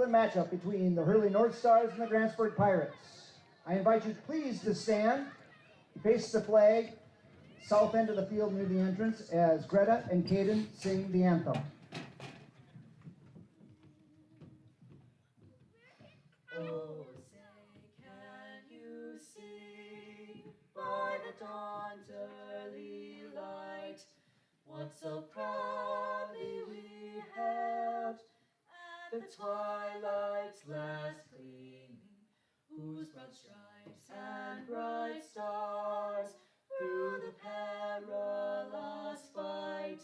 open matchup between the Hurley Northstars and the Grantsburg Pirates. I invite you please to stand, face the flag, south end of the field near the entrance as Greta and Caden sing the anthem. Oh, say, can you see by the dawn's early light what so proudly we hailed at the twilight's last gleaming, whose broad stripes and bright stars through the perilous fight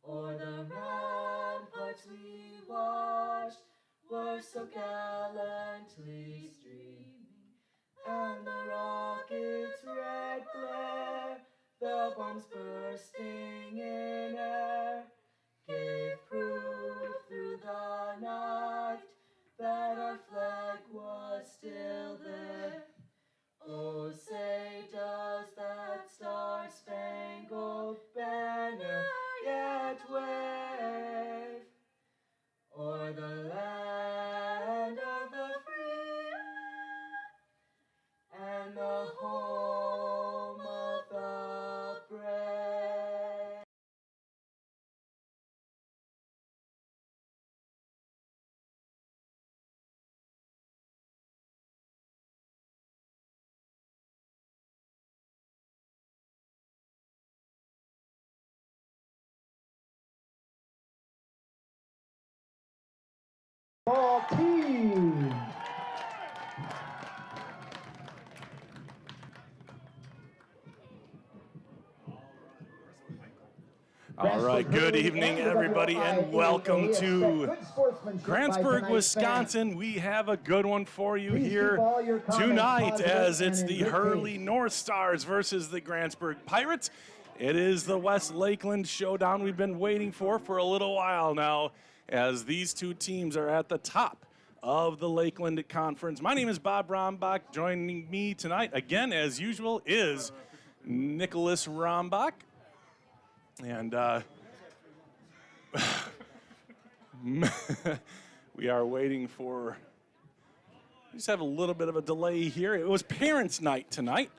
o'er the ramparts we watched were so gallantly streaming, and the rocket's red glare, the bombs bursting in air, gave proof through the night that our flag was still there. Oh, say, does that star-spangled banner yet wave o'er the land of the free and the home of the brave? Ball team. All right, good evening, everybody, and welcome to Grantsburg, Wisconsin. We have a good one for you here tonight as it's the Hurley Northstars versus the Grantsburg Pirates. It is the West Lakeland showdown we've been waiting for a little while now, as these two teams are at the top of the Lakeland Conference. My name is Bob Rombach. Joining me tonight, again, as usual, is Nicholas Rombach. And we are waiting for, we just have a little bit of a delay here. It was Parents' Night tonight,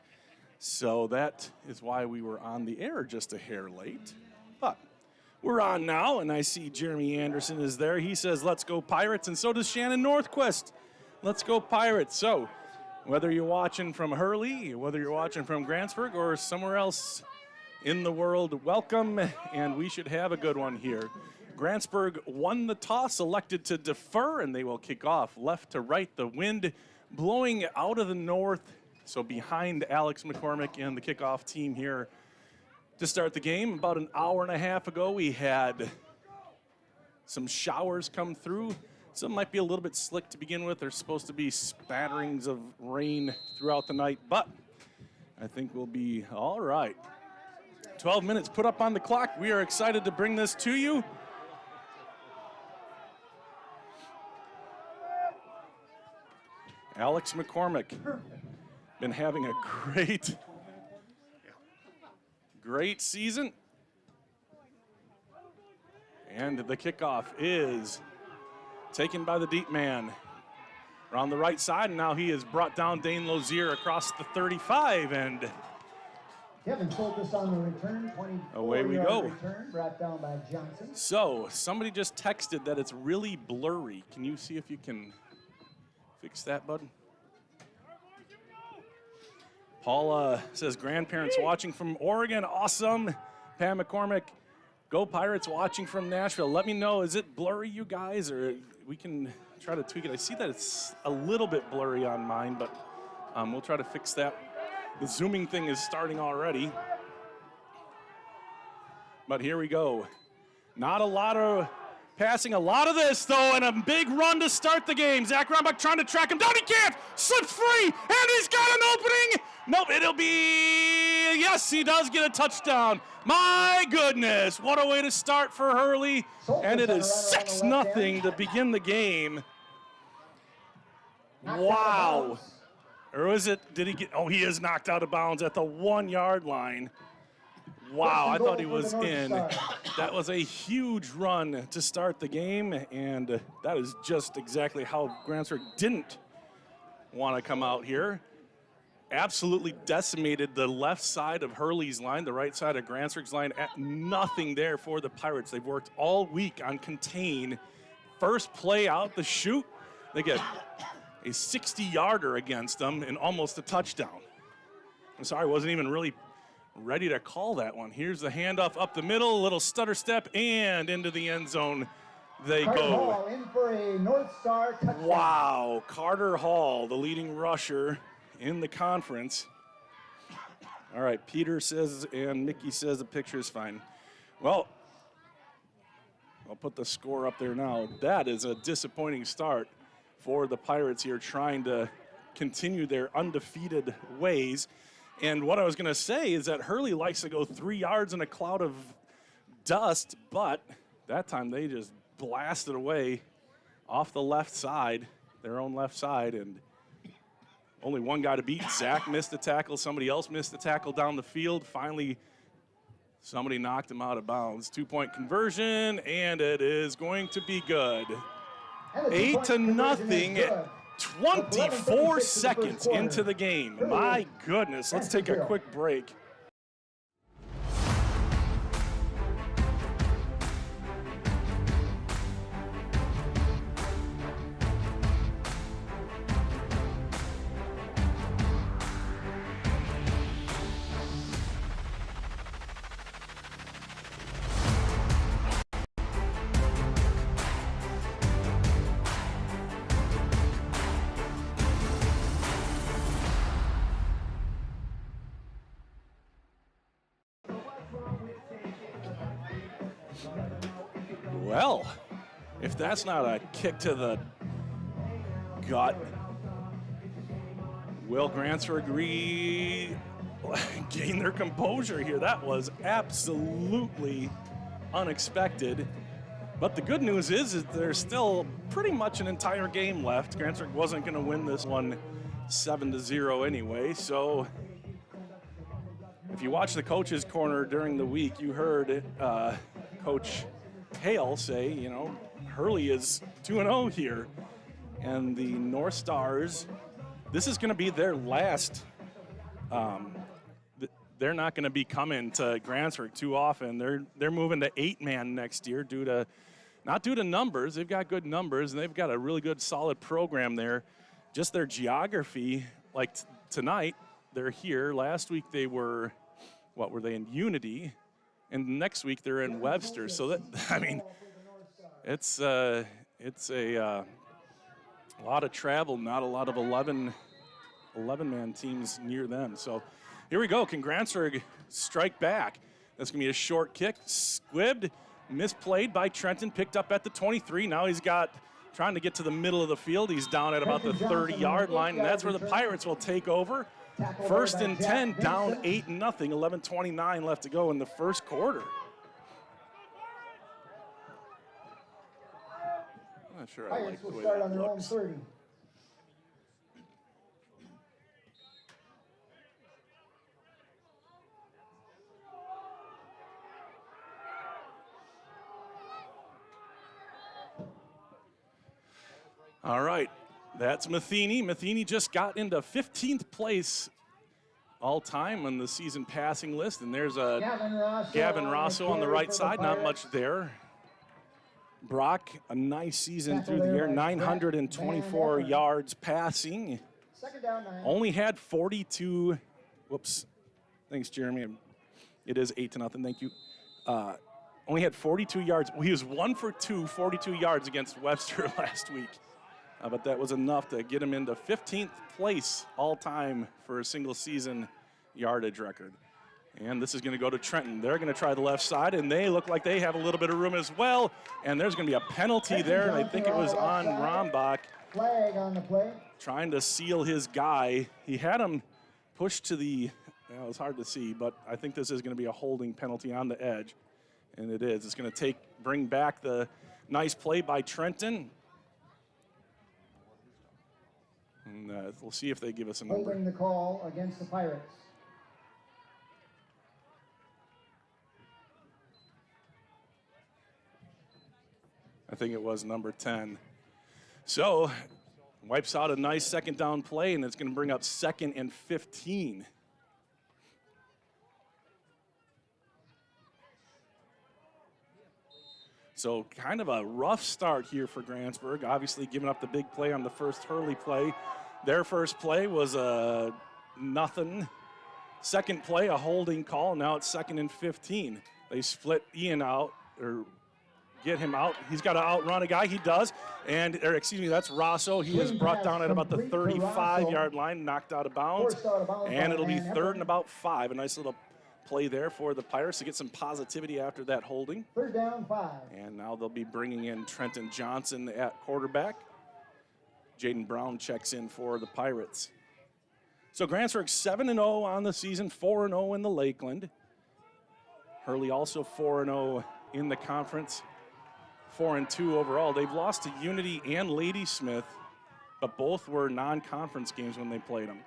so that is why we were on the air just a hair late. But we're on now, and I see Jeremy Anderson is there. He says, let's go Pirates, and so does Shannon Northquist. Let's go Pirates. So whether you're watching from Hurley, whether you're watching from Grantsburg or somewhere else in the world, welcome, and we should have a good one here. Grantsburg won the toss, elected to defer, and they will kick off left to right. The wind blowing out of the north, so behind Alex McCormick and the kickoff team here to start the game. About an hour and a half ago, we had some showers come through. Some might be a little bit slick to begin with. There's supposed to be spatterings of rain throughout the night, but I think we'll be all right. 12 minutes put up on the clock. We are excited to bring this to you. Alex McCormick been having a great season. And the kickoff is taken by the deep man around the right side, and now he has brought down Dane Lozier across the 35, and Kevin focused on the return, 24 away we go. Return brought down by Johnson. So somebody just texted that it's really blurry. Can you see if you can fix that, bud? Paula says, grandparents watching from Oregon, awesome. Pam McCormick, go Pirates watching from Nashville. Let me know, is it blurry, you guys, or we can try to tweak it. I see that it's a little bit blurry on mine, but we'll try to fix that. The zooming thing is starting already. But here we go. Not a lot of passing, a lot of this, though, and a big run to start the game. Zach Rombach trying to track him down. He can't! Slips free, and he's got an opening! Nope, it'll be, yes, he does get a touchdown. My goodness, what a way to start for Hurley. And it is 6-0 to begin the game. Wow. Or is it, did he get, oh, he is knocked out of bounds at the 1 yard line. Wow, I First and thought he goal for was the North in. Stars. That was a huge run to start the game, and that is just exactly how Grantsburg didn't want to come out here. Absolutely decimated the left side of Hurley's line, the right side of Grantsburg's line. Nothing there for the Pirates. They've worked all week on contain. First play out the chute, they get a 60-yarder against them and almost a touchdown. I'm sorry, I wasn't even really ready to call that one. Here's the handoff up the middle, a little stutter step, and into the end zone they Carter go. Hall in for a North Star touchdown. Wow, Carter Hall, the leading rusher in the conference. All right, Peter says and Mickey says the picture is fine. Well, I'll put the score up there now. That is a disappointing start for the Pirates here, trying to continue their undefeated ways. And what I was going to say is that Hurley likes to go 3 yards in a cloud of dust, but that time they just blasted away off the left side, their own left side, and only one guy to beat. Zach missed a tackle. Somebody else missed a tackle down the field. Finally, somebody knocked him out of bounds. 2-point conversion, and it is going to be good. 8-0. 24 seconds into the game. My goodness. Let's take a quick break. Well, if that's not a kick to the gut, will Grantsburg regain their composure here? That was absolutely unexpected. But the good news is that there's still pretty much an entire game left. Grantsburg wasn't going to win this one 7-0 anyway, so if you watch the coach's corner during the week, you heard Coach Hale say, you know, Hurley is 2-0 here. And the North Stars, this is going to be their last. They're not going to be coming to Grantsburg too often. They're moving to 8-man next year not due to numbers. They've got good numbers, and they've got a really good, solid program there. Just their geography, like tonight, they're here. Last week they were, what were they, in Unity? And next week they're in Webster. So that, I mean, it's a lot of travel, not a lot of 11-man teams near them. So here we go. Can Grantsburg strike back? That's going to be a short kick. Squibbed, misplayed by Trenton, picked up at the 23. Now he's trying to get to the middle of the field. He's down at about the 30-yard line, and that's where the Pirates will take over. First and 10, down 8-0, 11:29 left to go in the first quarter. I'm not sure I like the way that looks. All right, that's Matheny. Matheny just got into 15th place all-time on the season passing list, and there's Gavin Rosso on the right side, not much there. Brock, a nice season through the year, 924 yards passing. Only had 42, whoops, thanks, Jeremy. It is 8-0, thank you. Only had 42 yards. Well, he was 1 for 2, 42 yards against Webster last week. But that was enough to get him into 15th place all-time for a single-season yardage record. And this is going to go to Trenton. They're going to try the left side, and they look like they have a little bit of room as well. And there's going to be a penalty there, and I think it was on Rombach. Flag on the play. Trying to seal his guy. He had him pushed to the, well, it's hard to see, but I think this is going to be a holding penalty on the edge. And it is. It's going to bring back the nice play by Trenton. And we'll see if they give us a number. Holding the call against the Pirates. think it was number 10. So wipes out a nice second down play, and it's going to bring up 2nd and 15. So kind of a rough start here for Grantsburg, obviously giving up the big play on the first Hurley play. Their first play was a nothing. Second play, a holding call. Now it's 2nd and 15. They split Ian out, or get him out. He's got to outrun a guy. He does. That's Rosso. He is brought down at about the 35-yard line, knocked out of bounds. And it'll be 3rd and about 5. A nice little play there for the Pirates to get some positivity after that holding. 3rd down, 5. And now they'll be bringing in Trenton Johnson at quarterback. Jaden Brown checks in for the Pirates. So Grantsburg 7-0 on the season, 4-0 in the Lakeland. Hurley also 4-0 in the conference, 4-2 overall. They've lost to Unity and Ladysmith, but both were non-conference games when they played them.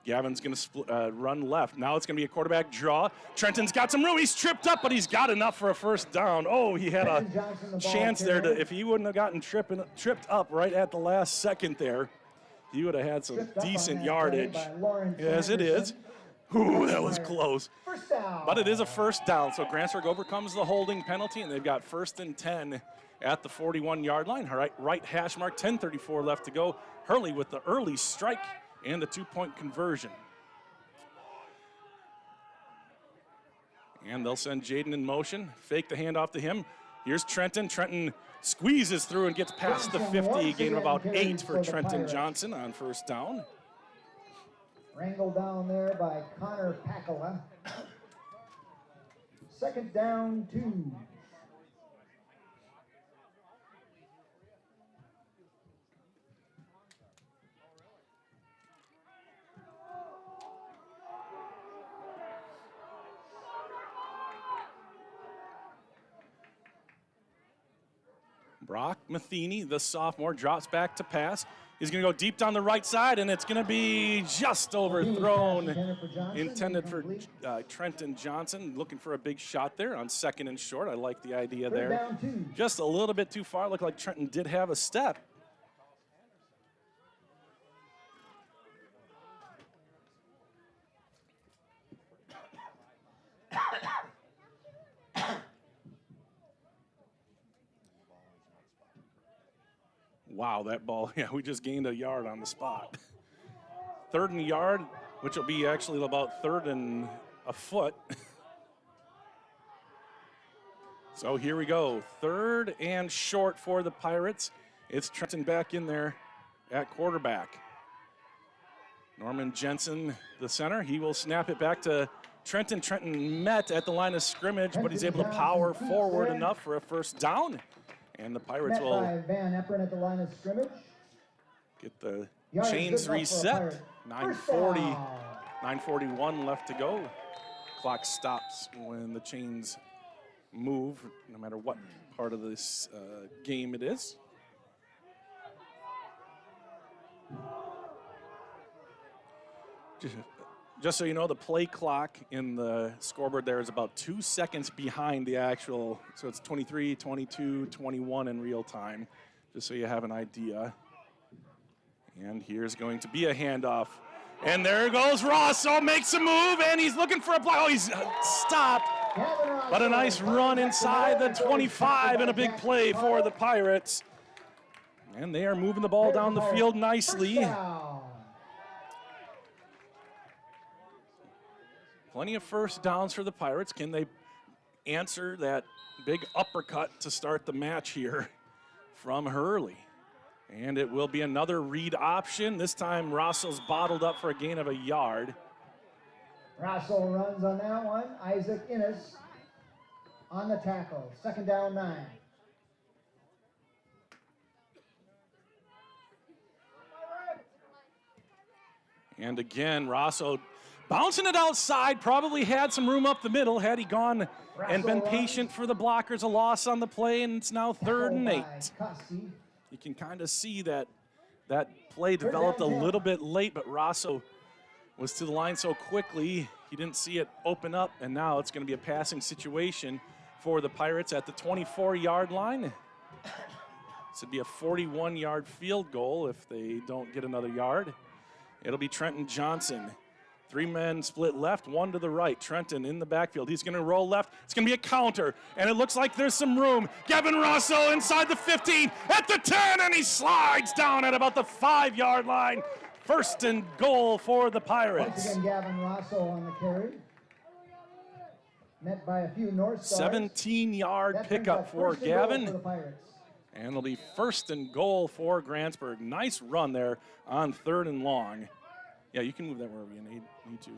Gavin's going to run left. Now it's going to be a quarterback draw. Trenton's got some room. He's tripped up, but he's got enough for a first down. Oh, he had a chance there to, if he wouldn't have gotten tripped up right at the last second there, he would have had some decent yardage. Yes, it is. Ooh, that was close. But it is a first down, so Grantsburg overcomes the holding penalty, and they've got 1st and 10 at the 41-yard line. Right hash mark, 10:34 left to go. Hurley with the early strike and the 2-point conversion. And they'll send Jaden in motion, fake the handoff to him. Here's Trenton. Trenton squeezes through and gets past the 50, gain of about 8 for Trenton Johnson on first down. Wrangled down there by Connor Pakala. 2nd down, 2. Brock Matheny, the sophomore, drops back to pass. He's going to go deep down the right side, and it's going to be just overthrown. Intended for Trenton Johnson, looking for a big shot there on 2nd and short. I like the idea there. Just a little bit too far. Looked like Trenton did have a step. Wow, that ball, yeah, we just gained a yard on the spot. 3rd and a yard, which will be actually about 3rd and a foot. So here we go, 3rd and short for the Pirates. It's Trenton back in there at quarterback. Norman Jensen, the center, he will snap it back to Trenton. Trenton met at the line of scrimmage, but he's able to power forward enough for a first down. And the Pirates will Van Eperen at the line of scrimmage. Get the chains reset. 9:41 left to go. Clock stops when the chains move, no matter what part of this game it is. Just so you know, the play clock in the scoreboard there is about 2 seconds behind the actual, so it's 23, 22, 21 in real time, just so you have an idea. And here's going to be a handoff. And there goes Rosso, makes a move, and he's looking for a block. Oh, he's stopped. But a nice run inside the 25 and a big play for the Pirates. And they are moving the ball down the field nicely. Plenty of first downs for the Pirates. Can they answer that big uppercut to start the match here from Hurley? And it will be another read option. This time Rosso's bottled up for a gain of a yard. Rosso runs on that one. Isaac Innes on the tackle. 2nd down, 9. And again, Rosso bouncing it outside, probably had some room up the middle had he gone and been patient for the blockers. A loss on the play, and it's now 3rd and 8. You can kind of see that play developed a little bit late, but Rosso was to the line so quickly, he didn't see it open up, and now it's going to be a passing situation for the Pirates at the 24-yard line. This would be a 41-yard field goal if they don't get another yard. It'll be Trenton Johnson. 3 men split left, 1 to the right. Trenton in the backfield. He's going to roll left. It's going to be a counter, and it looks like there's some room. Gavin Rosso inside the 15, at the 10, and he slides down at about the 5-yard line. First and goal for the Pirates. Once again, Gavin Rosso on the carry. Met by a few North Stars. 17-yard pickup for Gavin. And it'll be first and goal for Grantsburg. Nice run there on 3rd and long. Yeah, you can move that wherever you need to.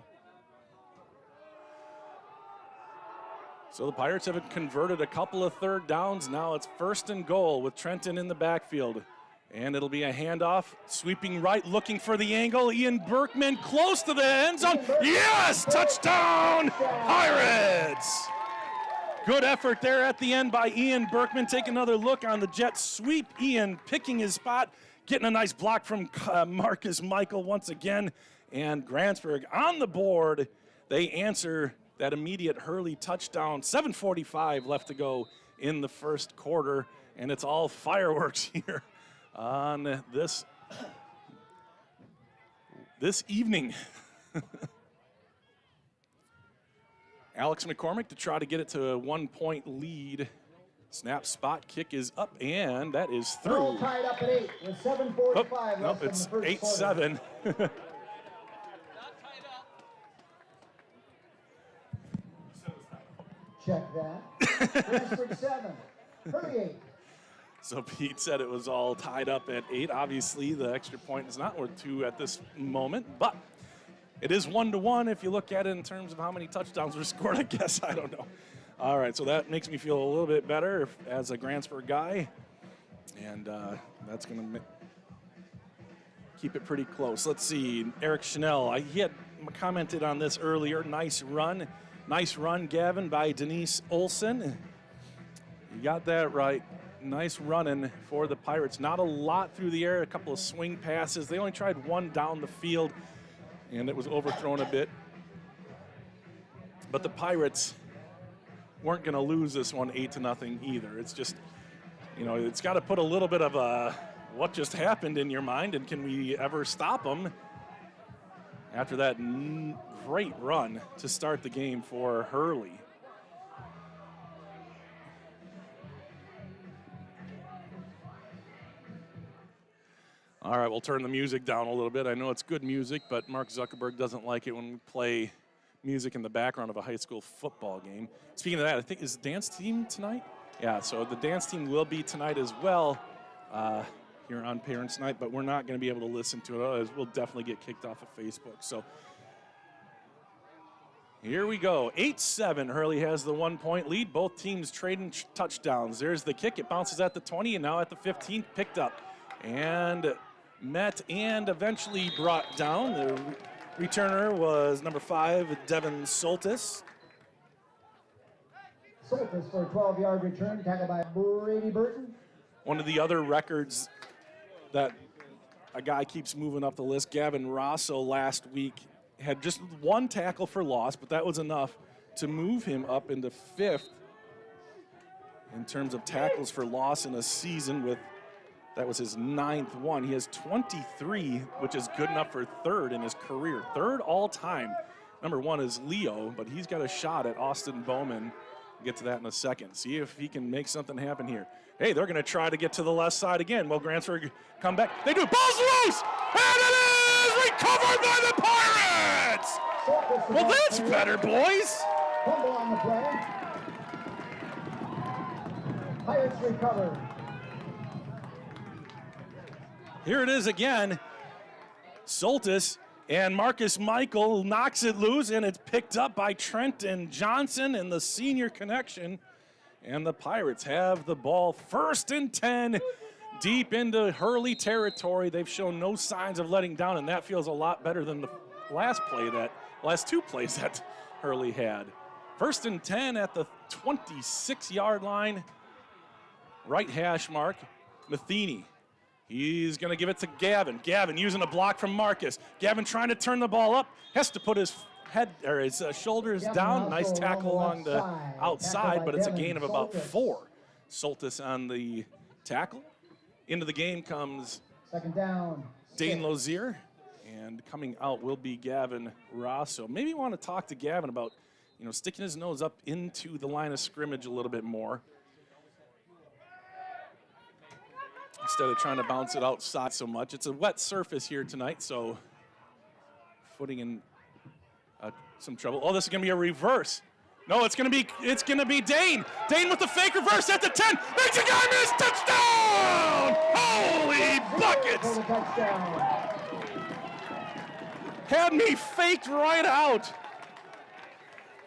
So the Pirates have converted a couple of 3rd downs. Now it's first and goal with Trenton in the backfield. And it'll be a handoff, sweeping right, looking for the angle. Ian Berkman close to the end zone. Yes, touchdown, Pirates! Good effort there at the end by Ian Berkman. Take another look on the jet sweep. Ian picking his spot, getting a nice block from Marcus Michael once again. And Grantsburg on the board. They answer that immediate Hurley touchdown. 7:45 left to go in the first quarter. And it's all fireworks here on this evening. Alex McCormick to try to get it to a 1-point lead. Snap, spot, kick is up, and that is through. All tied up at 8 with 7:45 Nope, it's 8-7. Check that. Grantsburg 7, Hurley 8. So Pete said it was all tied up at 8. Obviously, the extra point is not worth 2 at this moment, but it is 1-1 if you look at it in terms of how many touchdowns were scored, I guess. I don't know. All right, so that makes me feel a little bit better as a Grantsburg guy, and that's going to keep it pretty close. Let's see, Eric Chanel, he had commented on this earlier. Nice run, Gavin, by Denise Olson. You got that right. Nice running for the Pirates. Not a lot through the air, a couple of swing passes. They only tried 1 down the field, and it was overthrown a bit. But the Pirates weren't going to lose this one 8-0 either. It's just, it's got to put a little bit of a what just happened in your mind, and can we ever stop them after that great run to start the game for Hurley. All right, we'll turn the music down a little bit. I know it's good music, but Mark Zuckerberg doesn't like it when we play music in the background of a high school football game. Speaking of that, I think, is the dance team tonight? Yeah, so the dance team will be tonight as well here on Parents Night, but we're not going to be able to listen to it. We'll definitely get kicked off of Facebook. So here we go. 8-7. Hurley has the 1-point lead. Both teams trading touchdowns. There's the kick. It bounces at the 20 and now at the 15, picked up and met and eventually brought down. The returner was number 5, Devin Soltis. Soltis for a 12-yard return, tackled by Brady Burton. One of the other records that a guy keeps moving up the list, Gavin Rosso last week had just 1 tackle for loss, but that was enough to move him up into 5th in terms of tackles for loss in a season. That was his 9th one. He has 23, which is good enough for 3rd in his career. 3rd all time. Number 1 is Leo, but he's got a shot at Austin Bowman. We'll get to that in a second. See if he can make something happen here. Hey, they're going to try to get to the left side again. Will Grantsburg come back? They do. Ball's loose! And it is recovered by the Pirates! Well, that's better, boys. Fumble on the play. Pirates recover. Here it is again. Soltis and Marcus Michael knocks it loose, and it's picked up by Trenton Johnson and the senior connection. And the Pirates have the ball 1st and 10 deep into Hurley territory. They've shown no signs of letting down, and that feels a lot better than the last 2 plays that Hurley had. 1st and 10 at the 26-yard line. Right hash mark, Matheny. He's going to give it to Gavin. Gavin using a block from Marcus. Gavin trying to turn the ball up. Has to put his shoulders down. Nice tackle along the outside, but it's a gain of about 4. Soltis on the tackle. Into the game comes Second down. Dane 6. Lozier, and coming out will be Gavin Rosso. Maybe you want to talk to Gavin about, sticking his nose up into the line of scrimmage a little bit more, instead of trying to bounce it outside so much. It's a wet surface here tonight, so footing in some trouble. Oh, this is going to be a reverse. No, it's going to be Dane. Dane with the fake reverse at the 10. Makes a guy miss. Touchdown! Holy buckets! Had me faked right out.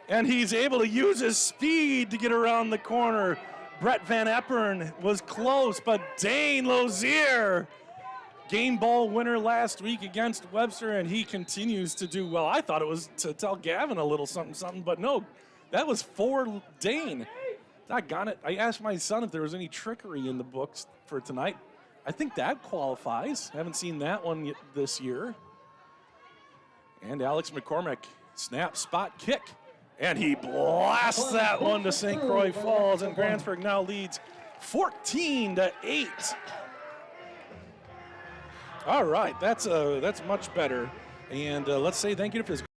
And he's able to use his speed to get around the corner. Brett Van Eppern was close, but Dane Lozier, game ball winner last week against Webster, and he continues to do well. I thought it was to tell Gavin a little something, but no, that was for Dane. Doggone it. I asked my son if there was any trickery in the books for tonight. I think that qualifies. Haven't seen that one yet this year. And Alex McCormick, snap, spot, kick. And he blasts that one to St. Croix Falls, and Grantsburg now leads 14-8. All right, that's much better. And let's say thank you to physical.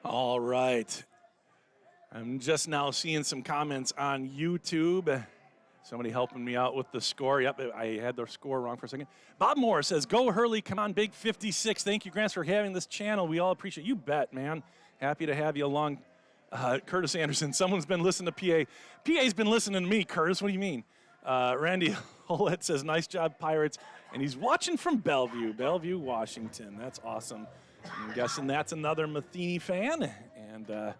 All right. I'm just now seeing some comments on YouTube. Somebody helping me out with the score. Yep, I had the score wrong for a second. Bob Moore says, go Hurley, come on, Big 56. Thank you, Grants, for having this channel. We all appreciate it. You bet, man. Happy to have you along. Curtis Anderson, someone's been listening to PA. PA's been listening to me, Curtis. What do you mean? Randy Hollett says, nice job, Pirates. And he's watching from Bellevue, Washington. That's awesome. I'm guessing that's another Matheny fan. And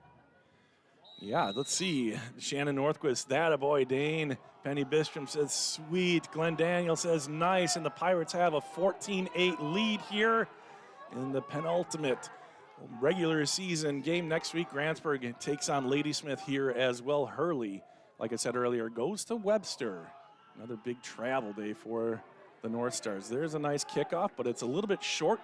yeah, let's see. Shannon Northquist, that a boy. Dane Penny Bistrom says, sweet. Glenn Daniel says, nice. And the Pirates have a 14-8 lead here in the penultimate regular season game next week. Grantsburg takes on Ladysmith here as well. Hurley, like I said earlier, goes to Webster. Another big travel day for the North Stars. There's a nice kickoff, but it's a little bit short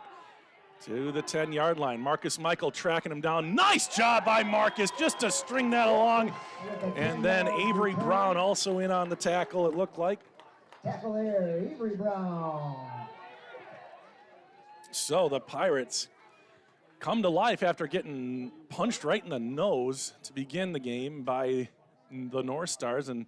to the 10-yard line. Marcus Michael tracking him down. Nice job by Marcus just to string that along. And then Avery Brown also in on the tackle, it looked like. Tackle there, Avery Brown. So the Pirates come to life after getting punched right in the nose to begin the game by the North Stars, and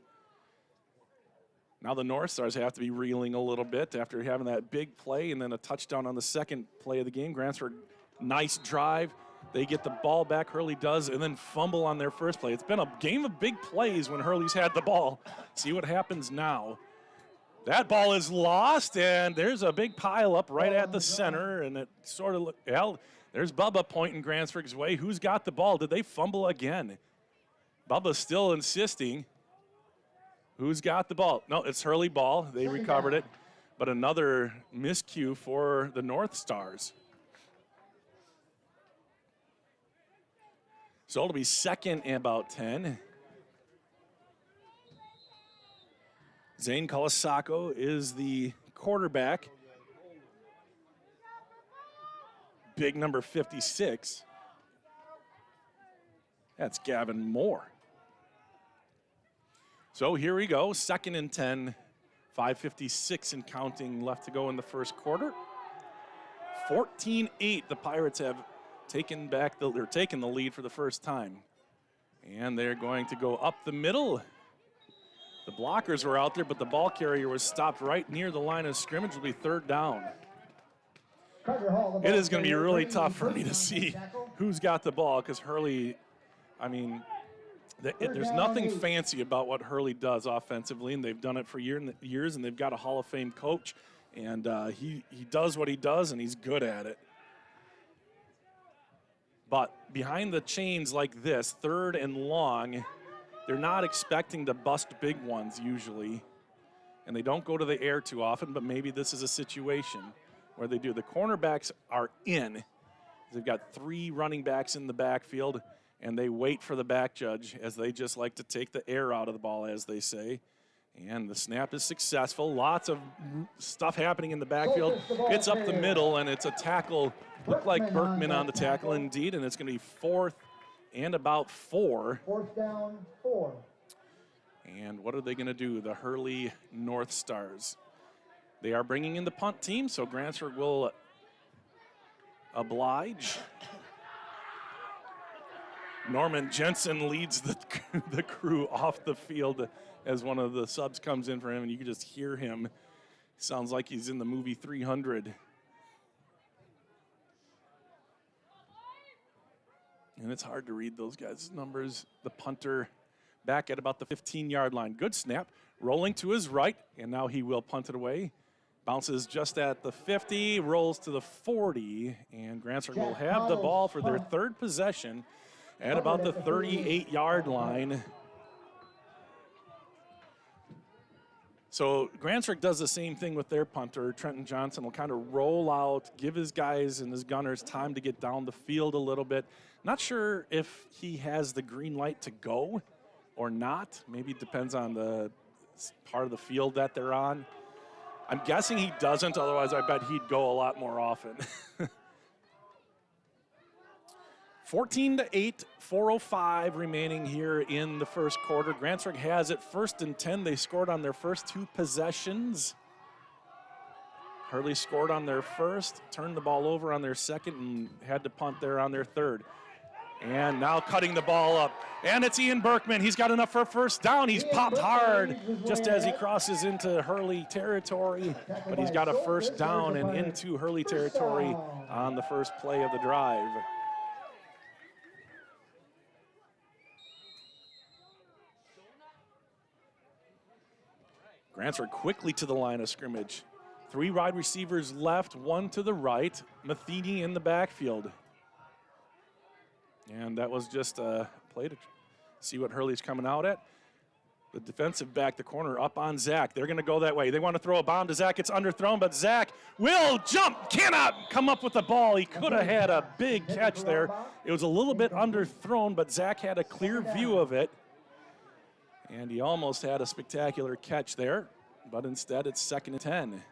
now the North Stars have to be reeling a little bit after having that big play and then a touchdown on the second play of the game. Grantsburg, nice drive. They get the ball back, Hurley does, and then fumble on their first play. It's been a game of big plays when Hurley's had the ball. See what happens now. That ball is lost, and there's a big pile up right at the center, and it sort of, well, there's Bubba pointing Grantsburg's way. Who's got the ball? Did they fumble again? Bubba's still insisting. Who's got the ball? No, it's Hurley ball. They recovered it. But another miscue for the North Stars. So it'll be second and about 10. Zane Colasacco is the quarterback. Big number 56. That's Gavin Moore. So here we go, second and 10, 5:56 and counting left to go in the first quarter. 14-8, the Pirates have taken the lead for the first time. And they're going to go up the middle. The blockers were out there, but the ball carrier was stopped right near the line of scrimmage. It'll be third down. It is going to be really tough for me to see who's got the ball because Hurley, I mean, there's nothing fancy about what Hurley does offensively, and they've done it for years, and they've got a Hall of Fame coach, and he does what he does, and he's good at it. But behind the chains like this, third and long, they're not expecting to bust big ones usually, and they don't go to the air too often, but maybe this is a situation where they do. The cornerbacks are in. They've got 3 running backs in the backfield, and they wait for the back judge as they just like to take the air out of the ball, as they say. And the snap is successful. Lots of stuff happening in the backfield. It's up the middle, and it's a tackle. Looked like Berkman on the tackle, indeed, and it's going to be 4th and about 4. 4th down, 4. And what are they going to do, the Hurley Northstars? They are bringing in the punt team, so Grantsburg will oblige. Norman Jensen leads the crew off the field as one of the subs comes in for him, and you can just hear him. Sounds like he's in the movie 300. And it's hard to read those guys' numbers. The punter back at about the 15-yard line. Good snap, rolling to his right, and now he will punt it away. Bounces just at the 50, rolls to the 40, and Grantsburg will have the ball for their 3rd possession at about the 38-yard line. So Grantsburg does the same thing with their punter. Trenton Johnson will kind of roll out, give his guys and his gunners time to get down the field a little bit. Not sure if he has the green light to go or not. Maybe it depends on the part of the field that they're on. I'm guessing he doesn't, otherwise I bet he'd go a lot more often. 14-8, 4:05 remaining here in the first quarter. Grantsburg has it 1st and 10. They scored on their first 2 possessions. Hurley scored on their first, turned the ball over on their second, and had to punt there on their 3rd. And now cutting the ball up. And it's Ian Berkman. He's got enough for a 1st down. He's popped hard just as he crosses into Hurley territory. But he's got a 1st down and into Hurley territory on the first play of the drive. Grantsburg quickly to the line of scrimmage. 3 wide receivers left, 1 to the right. Matheny in the backfield. And that was just a play to see what Hurley's coming out at. The defensive back, the corner, up on Zach. They're going to go that way. They want to throw a bomb to Zach. It's underthrown, but Zach will jump. Cannot come up with the ball. He could have had a big catch there. It was a little bit underthrown, but Zach had a clear view of it. And he almost had a spectacular catch there, but instead it's 2nd and 10.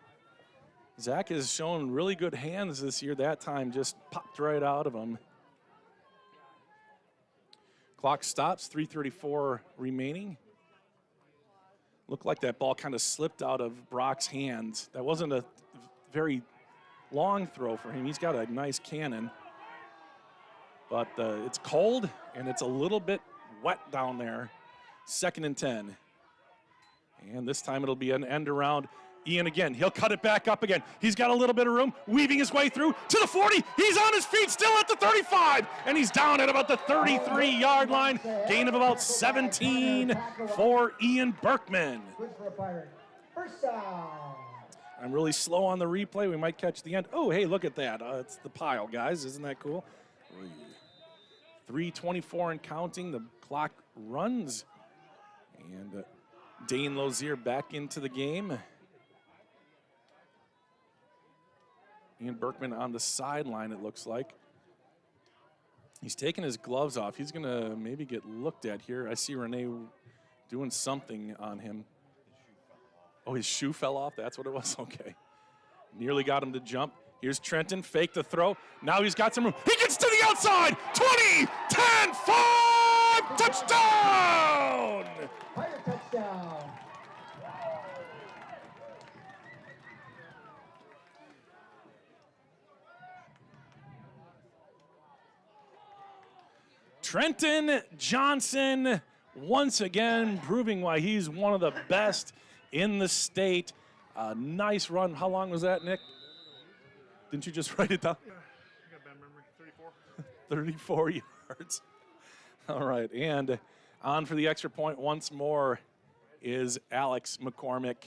Zach has shown really good hands this year. That time just popped right out of him. Clock stops, 3:34 remaining. Looked like that ball kind of slipped out of Brock's hands. That wasn't a very long throw for him. He's got a nice cannon. But it's cold, and it's a little bit wet down there. 2nd and 10. And this time it'll be an end around. Ian again, he'll cut it back up again. He's got a little bit of room, weaving his way through to the 40. He's on his feet, still at the 35, and he's down at about the 33-yard line. Gain of about 17 for Ian Berkman. First down. I'm really slow on the replay. We might catch the end. Oh, hey, look at that. It's the pile, guys. Isn't that cool? 3:24 and counting. The clock runs. And Dane Lozier back into the game. Ian Berkman on the sideline, it looks like. He's taking his gloves off. He's going to maybe get looked at here. I see Renee doing something on him. Oh, his shoe fell off? That's what it was? Okay. Nearly got him to jump. Here's Trenton, fake the throw. Now he's got some room. He gets to the outside. 20, 10, 5, touchdown! Pirate touchdown. Trenton Johnson, once again, proving why he's one of the best in the state. Nice run. How long was that, Nick? Didn't you just write it down? Yeah, I got bad memory. 34 34. yards. All right, and on for the extra point once more is Alex McCormick.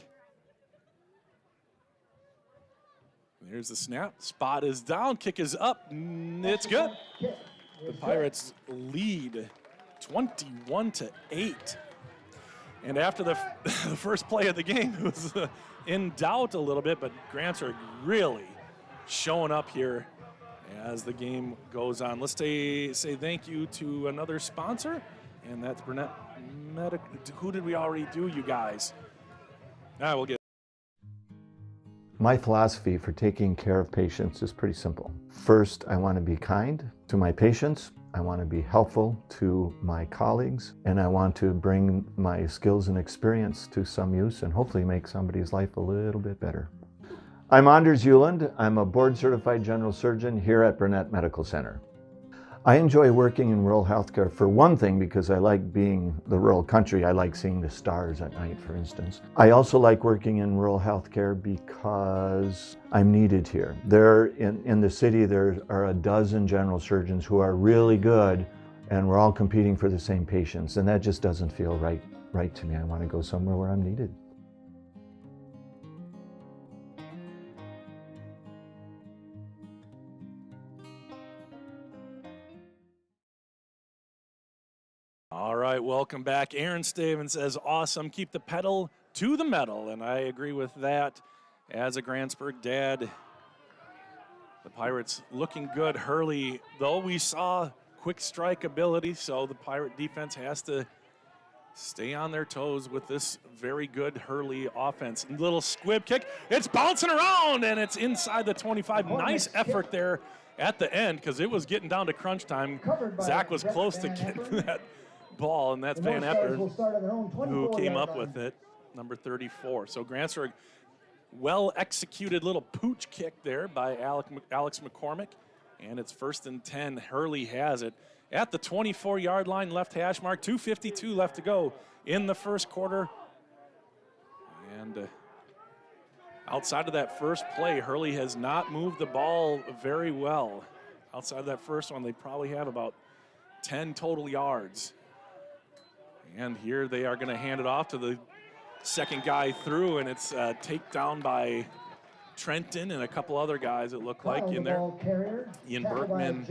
There's the snap. Spot is down. Kick is up. It's good. The Pirates lead 21-8. And after the first play of the game, it was in doubt a little bit, but Grantsburg really showing up here as the game goes on. Let's say thank you to another sponsor, and that's Burnett Medical. Who did we already do, you guys? We'll get. My philosophy for taking care of patients is pretty simple. First, I want to be kind to my patients. I want to be helpful to my colleagues, and I want to bring my skills and experience to some use and hopefully make somebody's life a little bit better. I'm Anders Euland. I'm a board-certified general surgeon here at Burnett Medical Center. I enjoy working in rural healthcare for one thing because I like being the rural country. I like seeing the stars at night, for instance. I also like working in rural healthcare because I'm needed here. In the city, there are a dozen general surgeons who are really good, and we're all competing for the same patients, and that just doesn't feel right to me. I want to go somewhere where I'm needed. All right, welcome back. Aaron Stavin says, awesome, keep the pedal to the metal, and I agree with that. As a Grantsburg dad, the Pirates looking good. Hurley, though, we saw quick strike ability, so the Pirate defense has to stay on their toes with this very good Hurley offense. Little squib kick, it's bouncing around, and it's inside the 25. Nice effort there at the end, because it was getting down to crunch time. Zach was close to getting that ball, and that's Van Epper who came up with it, number 34. So Grantsburg, well-executed little pooch kick there by Alex McCormick, and it's 1st and 10. Hurley has it at the 24-yard line, left hash mark, 2:52 left to go in the first quarter. And outside of that first play, Hurley has not moved the ball very well. Outside of that first one, they probably have about 10 total yards. And here they are going to hand it off to the second guy through, and it's takedown by Trenton and a couple other guys, it looked like, in there. Ian Berkman.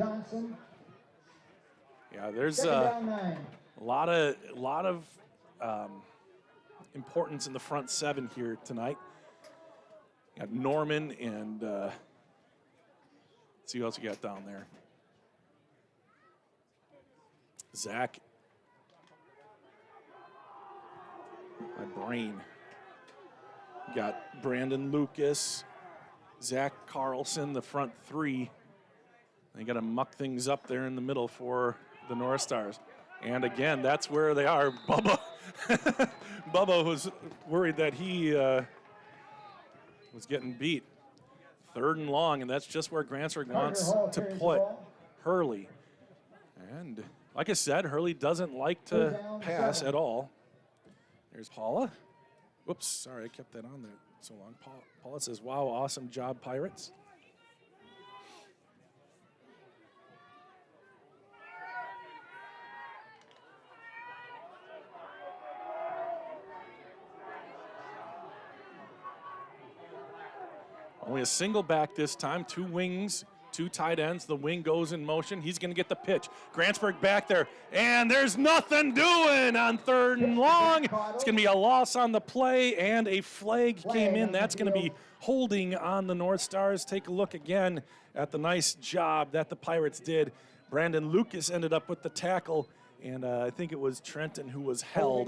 Yeah, there's a lot of importance in the front seven here tonight. Got Norman and let's see who else you got down there. Zach. My brain. Got Brandon Lucas, Zach Carlson, the front three. They got to muck things up there in the middle for the North Stars. And again, that's where they are. Bubba. Bubba was worried that he was getting beat. 3rd and long, and that's just where Grantsburg wants to put Hurley. And like I said, Hurley doesn't like to pass at all. There's Paula. Whoops, sorry, I kept that on there so long. Paula says, wow, awesome job, Pirates. Only a single back this time, 2 wings, 2 tight ends. The wing goes in motion. He's going to get the pitch. Grantsburg back there, and there's nothing doing on 3rd and long. It's going to be a loss on the play, and a flag came in. That's going to be holding on the North Stars. Take a look again at the nice job that the Pirates did. Brandon Lucas ended up with the tackle, and I think it was Trenton who was held.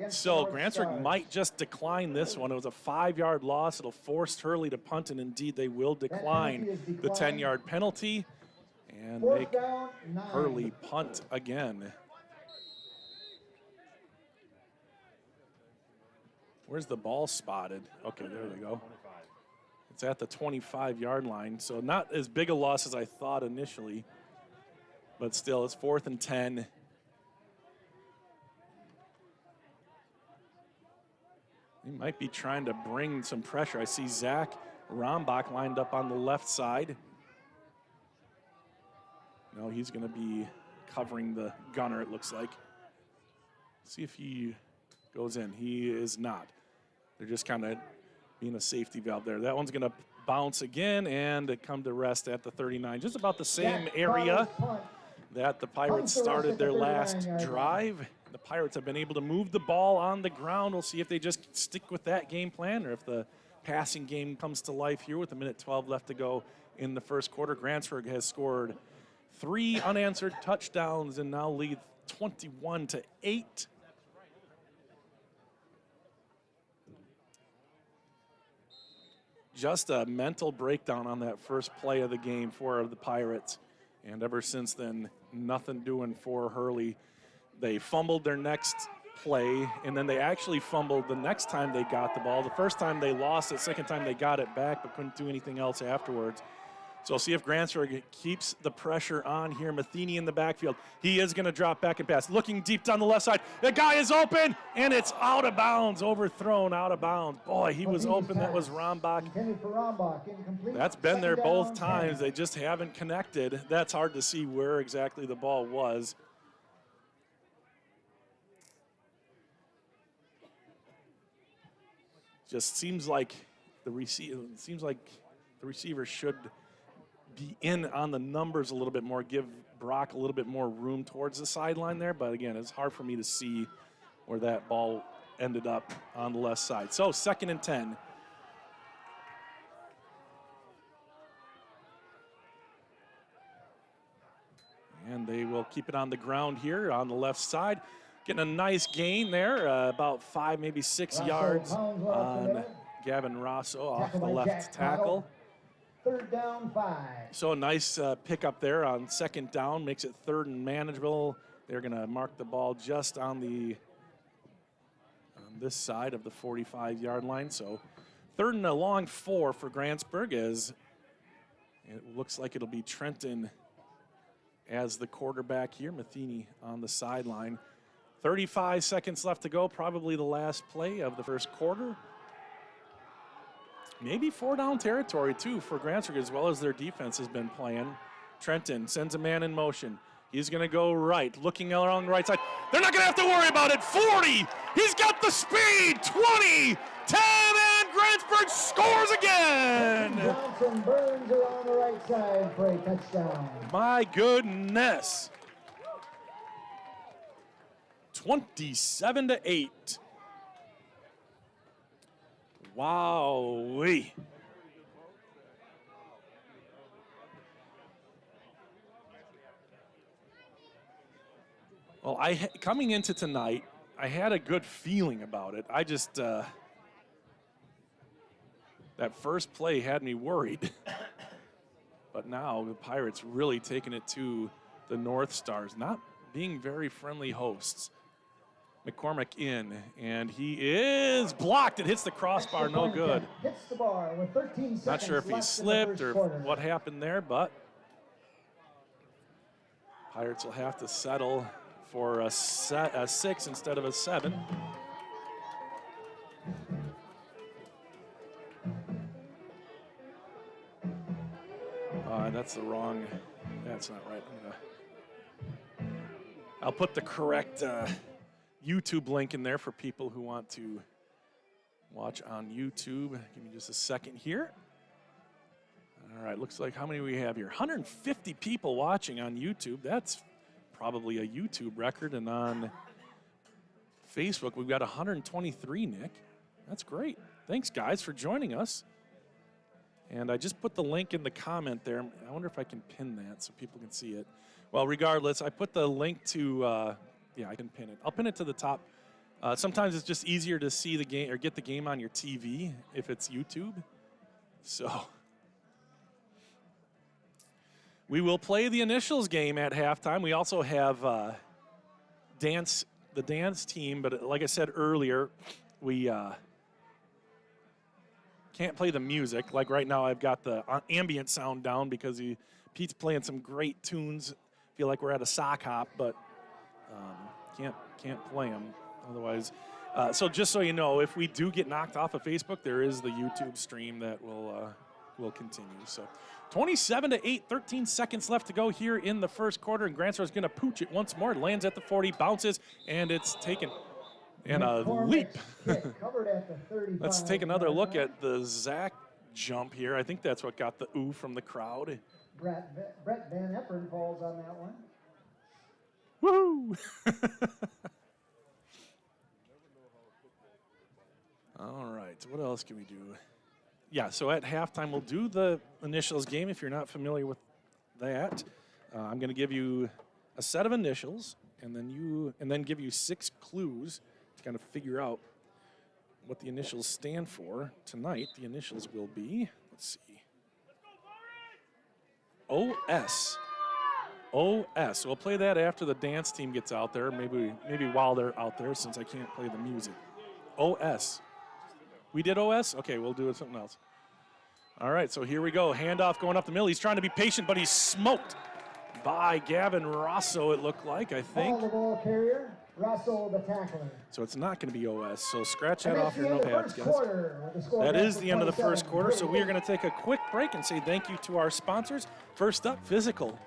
So Grantsburg might just decline this one. It was a 5-yard loss. It'll force Hurley to punt, and indeed they will decline the 10-yard penalty and make Hurley punt again. Where's the ball spotted? Okay, there we go. It's at the 25-yard line, so not as big a loss as I thought initially, but still, it's 4th and 10. He might be trying to bring some pressure. I see Zach Rombach lined up on the left side. No, he's going to be covering the gunner, it looks like. See if he goes in. He is not. They're just kind of being a safety valve there. That one's going to bounce again and come to rest at the 39. Just about the same area. that the Pirates started their last drive. The Pirates have been able to move the ball on the ground. We'll see if they just stick with that game plan or if the passing game comes to life here with 1:12 left to go in the first quarter. Grantsburg has scored 3 unanswered touchdowns and now lead 21-8. Just a mental breakdown on that first play of the game for the Pirates. And ever since then, nothing doing for Hurley. They fumbled their next play, and then they actually fumbled the next time they got the ball. The first time they lost it, second time they got it back, but couldn't do anything else afterwards. So we'll see if Grantsburg keeps the pressure on here. Matheny in the backfield. He is going to drop back and pass. Looking deep down the left side. The guy is open, and it's out of bounds. Overthrown out of bounds. Boy, he was open. That was Rombach. That's been there both times. They just haven't connected. That's hard to see where exactly the ball was. Just seems like the receiver should be in on the numbers a little bit more, give Brock a little bit more room towards the sideline there. But again, it's hard for me to see where that ball ended up on the left side. So 2nd and 10. And they will keep it on the ground here on the left side. Getting a nice gain there, about 5, maybe 6 yards on Gavin Rosso off the left tackle. 3rd down, 5. So a nice pickup there on 2nd down, makes it 3rd and manageable. They're going to mark the ball just on this side of the 45-yard line. So 3rd and a long 4 for Grantsburg, as it looks like it'll be Trenton as the quarterback here. Matheny on the sideline. 35 seconds left to go, probably the last play of the first quarter. Maybe 4-down territory, too, for Grantsburg, as well as their defense has been playing. Trenton sends a man in motion. He's going to go right, looking along the right side. They're not going to have to worry about it. 40. He's got the speed. 20. 10, and Grantsburg scores again. Johnson Burns are on the right side for a touchdown. My goodness. 27-8. Wowee. Well, coming into tonight, I had a good feeling about it. I just, that first play had me worried. But now the Pirates really taking it to the Northstars, not being very friendly hosts. McCormick in, and he is blocked. It hits the crossbar, no good. Hits the bar with 13 seconds. Not sure if he slipped or what happened there, but Pirates will have to settle for a 6 instead of a 7. That's the wrong, that's not right. I'll put the correct YouTube link in there for people who want to watch on YouTube. Give me just a second here. All right, looks like how many we have here? 150 people watching on YouTube. That's probably a YouTube record. And on Facebook, we've got 123, Nick. That's great. Thanks, guys, for joining us. And I just put the link in the comment there. I wonder if I can pin that so people can see it. Well, regardless, I put the link to, yeah, I can pin it. I'll pin it to the top. Sometimes it's just easier to see the game or get the game on your TV if it's YouTube. So we will play the initials game at halftime. We also have the dance team, but like I said earlier, we can't play the music. Like right now, I've got the ambient sound down because Pete's playing some great tunes. Feel like we're at a sock hop, but can't play them otherwise. So just so you know, if we do get knocked off of Facebook, there is the YouTube stream that will continue. So 27-8, 13 seconds left to go here in the first quarter, and Grantsburg is going to pooch it once more. It lands at the 40, bounces, and it's taken. And a leap. Let's take another look at the Zach jump here. I think that's what got the ooh from the crowd. Brett Van Eppern falls on that one. Woo! All right, what else can we do? Yeah, so at halftime, we'll do the initials game if you're not familiar with that. I'm going to give you a set of initials and then give you 6 clues to kind of figure out what the initials stand for. Tonight, the initials will be, let's see, OS. OS. We'll play that after the dance team gets out there, maybe while they're out there since I can't play the music. OS. We did OS? Okay, we'll do something else. All right, so here we go. Handoff going up the middle. He's trying to be patient, but he's smoked by Gavin Rosso, it looked like, I think. The ball carrier, Rosso the tackler. So it's not going to be OS, so scratch that And off that's your the end of the notepads, first guys. quarter, with the score That back is to the end of the first 27. quarter, so we are going to take a quick break and say thank you to our sponsors. First up, Physical.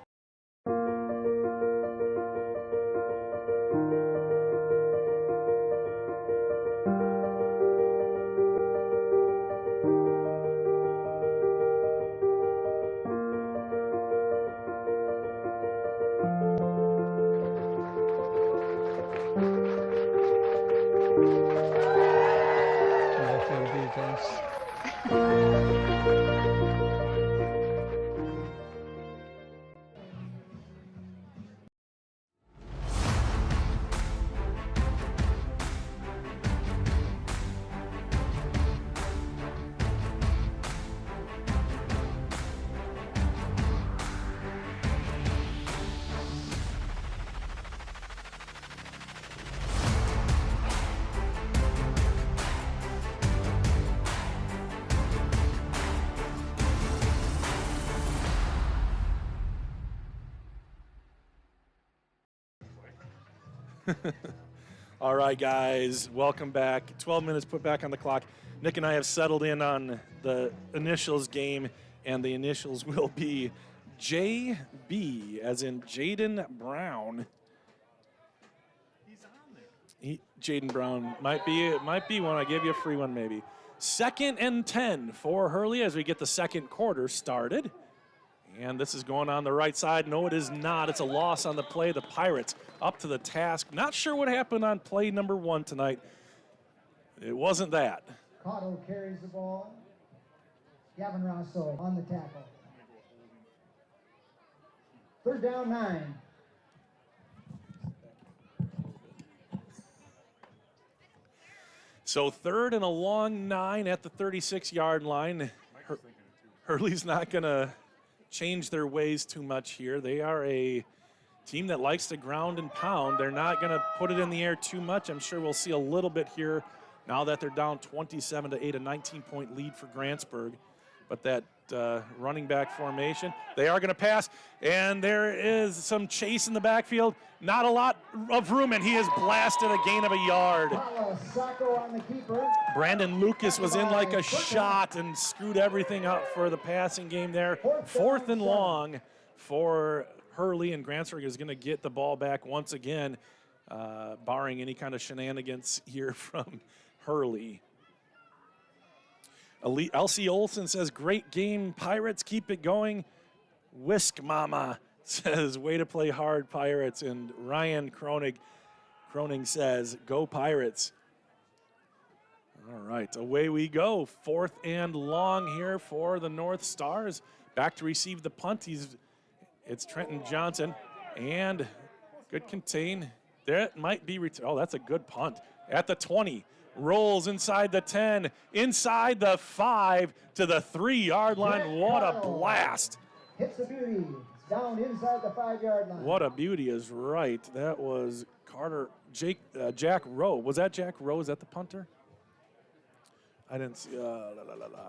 All right, guys, welcome back. 12 minutes put back on the clock. Nick and I have settled in on the initials game, and the initials will be JB, as in Jaden Brown. He's on there. Jaden Brown might be one. I give you a free one, maybe. 2nd and 10 for Hurley as we get the second quarter started. And this is going on the right side. No, it is not. It's a loss on the play. The Pirates up to the task. Not sure what happened on play number 1 tonight. It wasn't that. Cotto carries the ball. Gavin Rosso on the tackle. 3rd down, 9. So 3rd and a long 9 at the 36-yard line. Hurley's not going to change their ways too much here. They are a team that likes to ground and pound. They're not going to put it in the air too much. I'm sure we'll see a little bit here now that they're down 27-8, a 19-point lead for Grantsburg. But that running back formation, they are going to pass, and there is some chase in the backfield. Not a lot of room, and he has blasted a gain of a yard. Sacco on the keeper. Brandon Lucas was in like a shot and screwed everything up for the passing game there. 4th and long for Hurley, and Grantsburg is going to get the ball back once again, barring any kind of shenanigans here from Hurley. Elsie Olson says, great game, Pirates, keep it going. Whisk Mama says, way to play hard, Pirates. And Ryan Croning says, go Pirates. All right, away we go. 4th and long here for the North Stars. Back to receive the punt. It's Trenton Johnson. And good contain. That might be, oh, that's a good punt. At the 20. Rolls inside the 10, inside the 5 to the 3-yard line. What a blast. Hits the beauty. It's down inside the 5-yard line. What a beauty is right. That was Jack Rowe. Was that Jack Rowe? Is that the punter? I didn't see.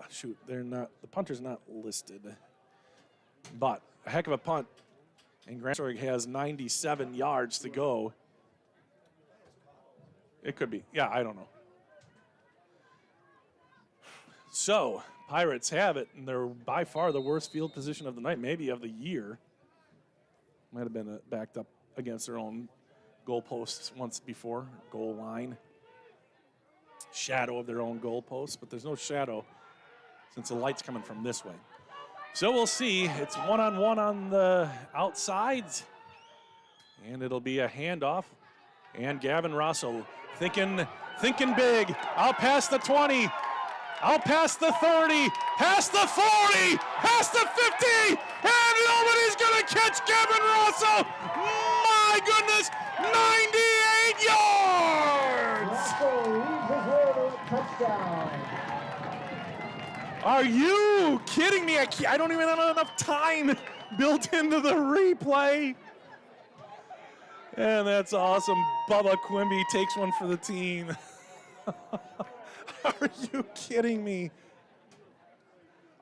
Shoot, they're not. The punter's not listed. But a heck of a punt. And Grantsburg has 97 yards to go. It could be. Yeah, I don't know. So, Pirates have it, and they're by far the worst field position of the night, maybe of the year. Might have been backed up against their own goalposts once before, goal line. Shadow of their own goalposts, but there's no shadow since the light's coming from this way. So we'll see. It's one-on-one on the outsides. And it'll be a handoff. And Gavin Rosso thinking big. Out past the 20. Out past the 30. Past the 40. Past the 50. And nobody's going to catch Gavin Rosso. My goodness. 98 yards. Rosso leads his way to a touchdown. Are you kidding me? I don't even have enough time built into the replay. And that's awesome. Bubba Quimby takes one for the team. Are you kidding me?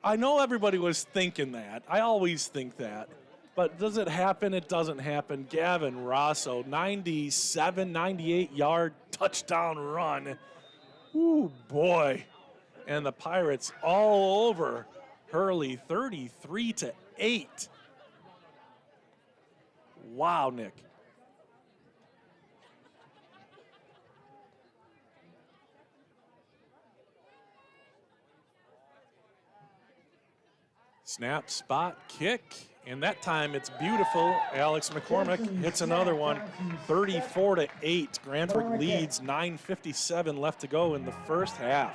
I know everybody was thinking that. I always think that. But does it happen? It doesn't happen. Gavin Rosso, 97, 98-yard touchdown run. Ooh, boy. And the Pirates all over Hurley, 33-8. Wow, Nick. Snap, spot, kick, and that time it's beautiful. Alex McCormick hits another one, 34-8. Grantsburg leads, 9:57 left to go in the first half.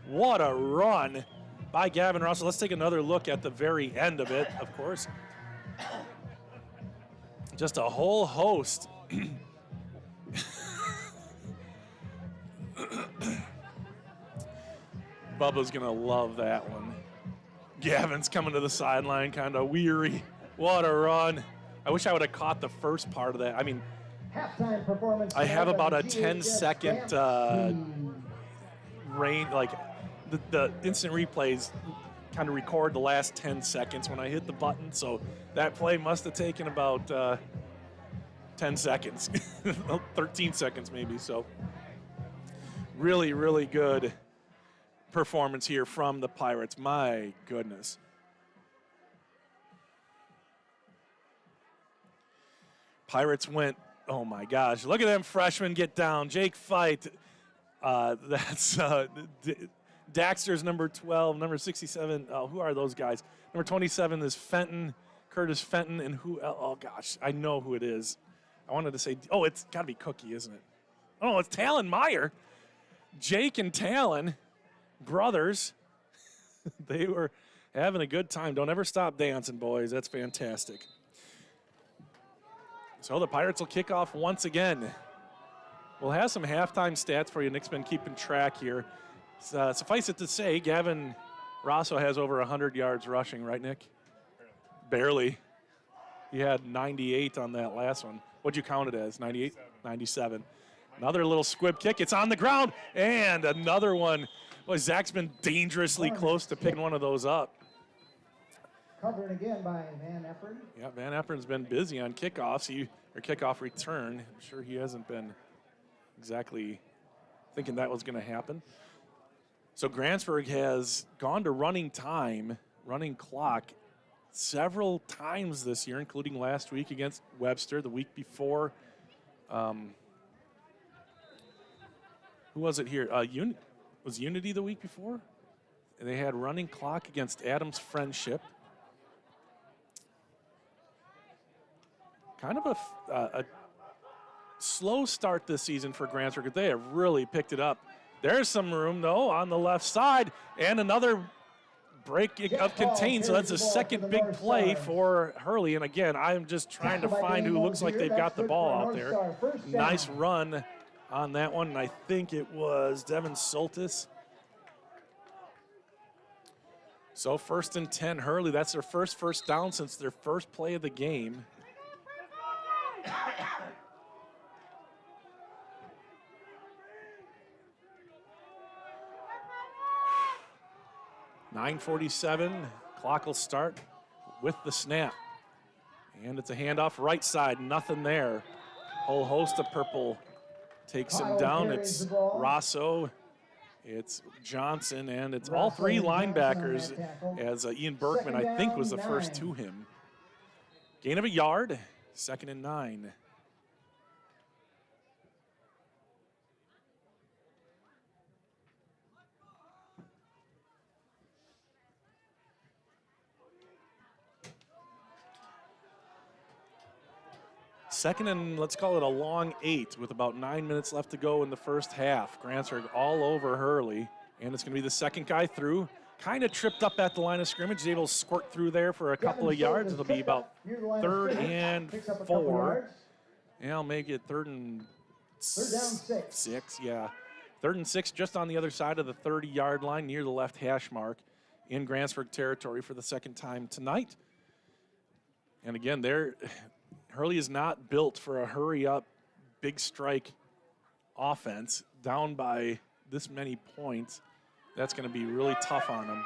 What a run by Gavin Rosso. Let's take another look at the very end of it, of course. Just a whole host. Bubba's gonna love that one. Gavin's coming to the sideline, kind of weary. What a run. I wish I would have caught the first part of that. I mean, Halftime performance. I have about a GHS 10-second range, like the instant replays kind of record the last 10 seconds when I hit the button, so that play must have taken about 10 seconds, 13 seconds maybe, so really, really good performance here from the Pirates. My goodness. Pirates went, oh my gosh, look at them freshmen get down. Jake Fight, that's Daxter's number 12, number 67. Who are those guys? Number 27 is Fenton, Curtis Fenton, and who, oh gosh, I know who it is. I wanted to say, oh, it's got to be Cookie, isn't it? Oh, it's Talon Meyer. Jake and Talon, brothers, they were having a good time. Don't ever stop dancing, boys. That's fantastic. So the Pirates will kick off once again. We'll have some halftime stats for you. Nick's been keeping track here. Suffice it to say, Gavin Rosso has over 100 yards rushing, right, Nick? Barely. He had 98 on that last one. What'd you count it as, 98? 97. Another little squib kick. It's on the ground. And another one. Boy, Zach's been dangerously close to picking one of those up. Covered again by Van Eppern. Yeah, Van Eppern's been busy on kickoffs, or kickoff return. I'm sure he hasn't been exactly thinking that was going to happen. So Grantsburg has gone to running time, running clock, several times this year, including last week against Webster, the week before. Who was it here? Was Unity the week before? And they had running clock against Adams Friendship. Kind of a slow start this season for Grantsburg. They have really picked it up. There's some room, though, on the left side. And another break of contain, so that's a second big play for Hurley. And again, I'm just trying to find who looks like they've got the ball out there. Nice run on that one, and I think it was Devin Soltis. So 1st and 10, Hurley. That's their first down since their first play of the game. .947, clock will start with the snap. And it's a handoff right side, nothing there. Whole host of purple takes him down. It's Rosso, it's Johnson, and it's all three linebackers, as Ian Berkman, I think, was the first to him. Gain of a yard, 2nd and 9. Second and let's call it a long 8 with about 9 minutes left to go in the first half. Grantsburg all over Hurley, and it's going to be the second guy through. Kind of tripped up at the line of scrimmage. He's able to squirt through there for a couple of yards. It'll be about 3rd and 4. Yeah, I'll make it 3rd and 6. Yeah, 3rd and 6 just on the other side of the 30-yard line near the left hash mark in Grantsburg territory for the second time tonight. And again, Hurley is not built for a hurry-up, big strike offense. Down by this many points, that's going to be really tough on them.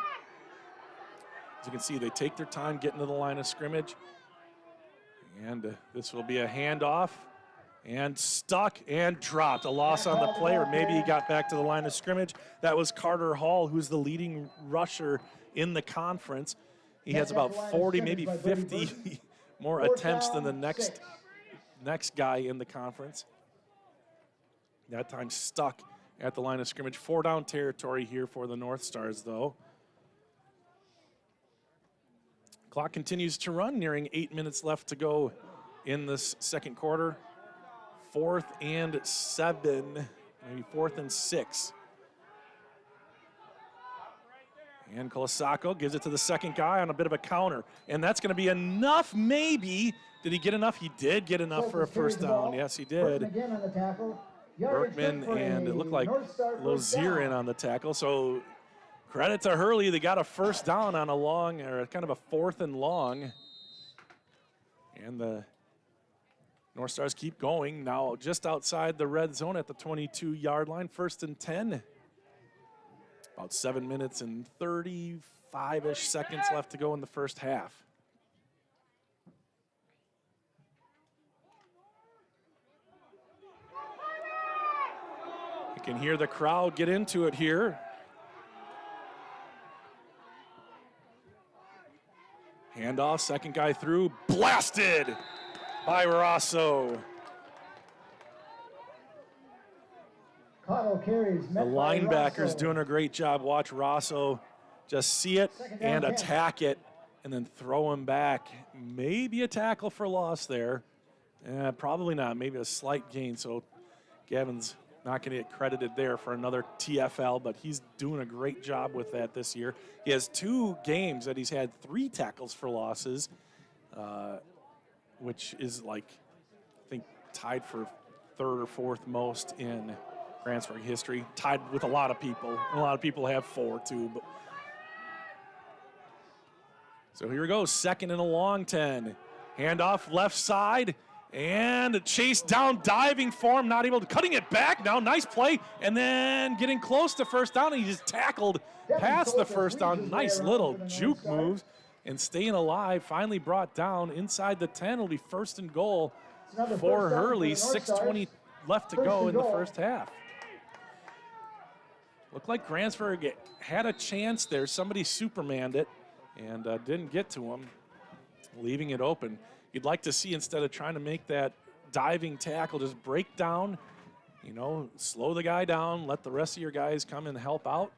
As you can see, they take their time getting to the line of scrimmage. And this will be a handoff. And stuck and dropped. A loss on the play, or maybe he got back to the line of scrimmage. That was Carter Hall, who's the leading rusher in the conference. He has about 40, maybe 50 more attempts than the next guy in the conference. That time stuck at the line of scrimmage. 4-down territory here for the North Stars, though. Clock continues to run, nearing 8 minutes left to go in this second quarter. 4th and 7, maybe 4th and 6. And Colasacco gives it to the second guy on a bit of a counter. And that's going to be enough, maybe. Did he get enough? He did get enough for a first down. Yes, he did. Berkman, and it looked like Lozier in on the tackle. So credit to Hurley. They got a first down on a long, or kind of a 4th and long. And the North Stars keep going. Now just outside the red zone at the 22-yard line. 1st and 10. About 7 minutes and 35-ish seconds left to go in the first half. You can hear the crowd get into it here. Handoff, second guy through, blasted by Rosso. The linebacker's doing a great job. Watch Rosso just see it and attack it and then throw him back. Maybe a tackle for loss there. Probably not, maybe a slight gain. So Gavin's not going to get credited there for another TFL, but he's doing a great job with that this year. He has 2 games that he's had 3 tackles for losses, which is like, I think, tied for 3rd or 4th most in Grantsburg history, tied with a lot of people. A lot of people have 4 too. But. So here we go, 2nd and a long 10. Handoff left side, and a chase down, diving for him, not able to, cutting it back now, nice play, and then getting close to first down, and he just tackled past the first down. Nice little juke moves, and staying alive, finally brought down inside the 10. It'll be 1st and goal for Hurley, 6:20 left to go in the first half. Looked like Grantsburg had a chance there. Somebody supermaned it and didn't get to him, leaving it open. You'd like to see, instead of trying to make that diving tackle, just break down, you know, slow the guy down, let the rest of your guys come and help out.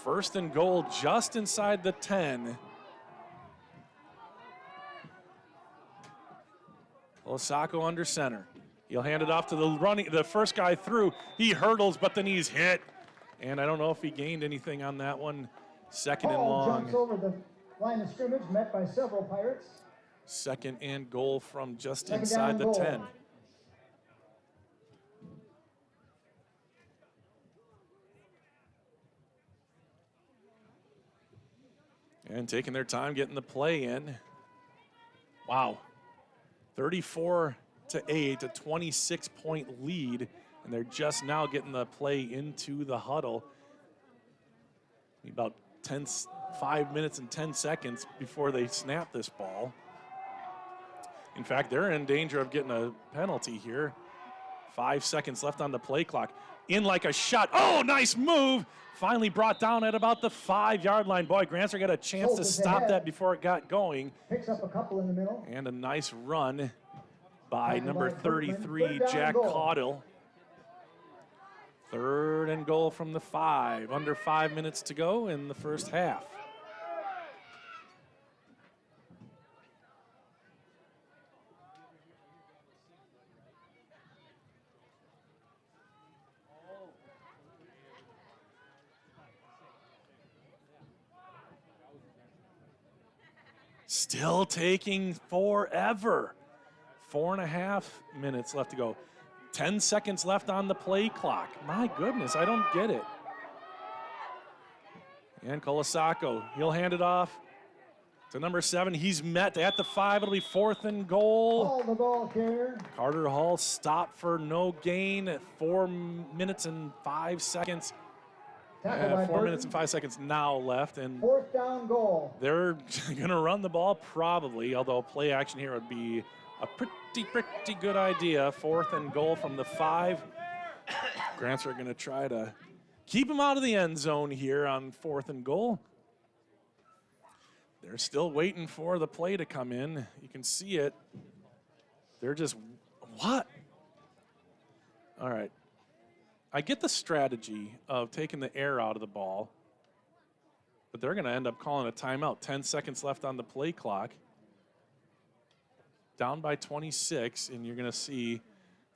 1st and goal just inside the 10. Osako under center. He'll hand it off to the first guy through. He hurdles, but then he's hit. And I don't know if he gained anything on that one. 2nd and long. Jumps over the line of scrimmage, met by several Pirates. 2nd and goal from just inside the 10. And taking their time getting the play in. Wow. 34-8, a 26-point lead, and they're just now getting the play into the huddle. About 5 minutes and 10 seconds before they snap this ball. In fact, they're in danger of getting a penalty here. 5 seconds left on the play clock. In like a shot. Oh, nice move. Finally brought down at about the 5-yard line. Boy, Grantsburg got a chance to stop that before it got going. Picks up a couple in the middle. And a nice run by number 33, Jack Caudill. 3rd and goal from the 5. Under 5 minutes to go in the first half. Still taking forever. 4.5 minutes left to go. 10 seconds left on the play clock. My goodness, I don't get it. And Colasacco, he'll hand it off to number 7. He's met at the 5. It'll be 4th and goal. Call the ball carrier. Carter Hall stopped for no gain at 4 minutes and 5 seconds. Tackled by 4 Burton. minutes and 5 seconds now left, and 4th down goal. they're going to run the ball probably, although play action here would be a pretty good idea. 4th and goal from the 5. Grants are going to try to keep him out of the end zone here on 4th and goal. They're still waiting for the play to come in. You can see it. They're just, what? All right. I get the strategy of taking the air out of the ball, but they're going to end up calling a timeout. 10 seconds left on the play clock. Down by 26, and you're going to see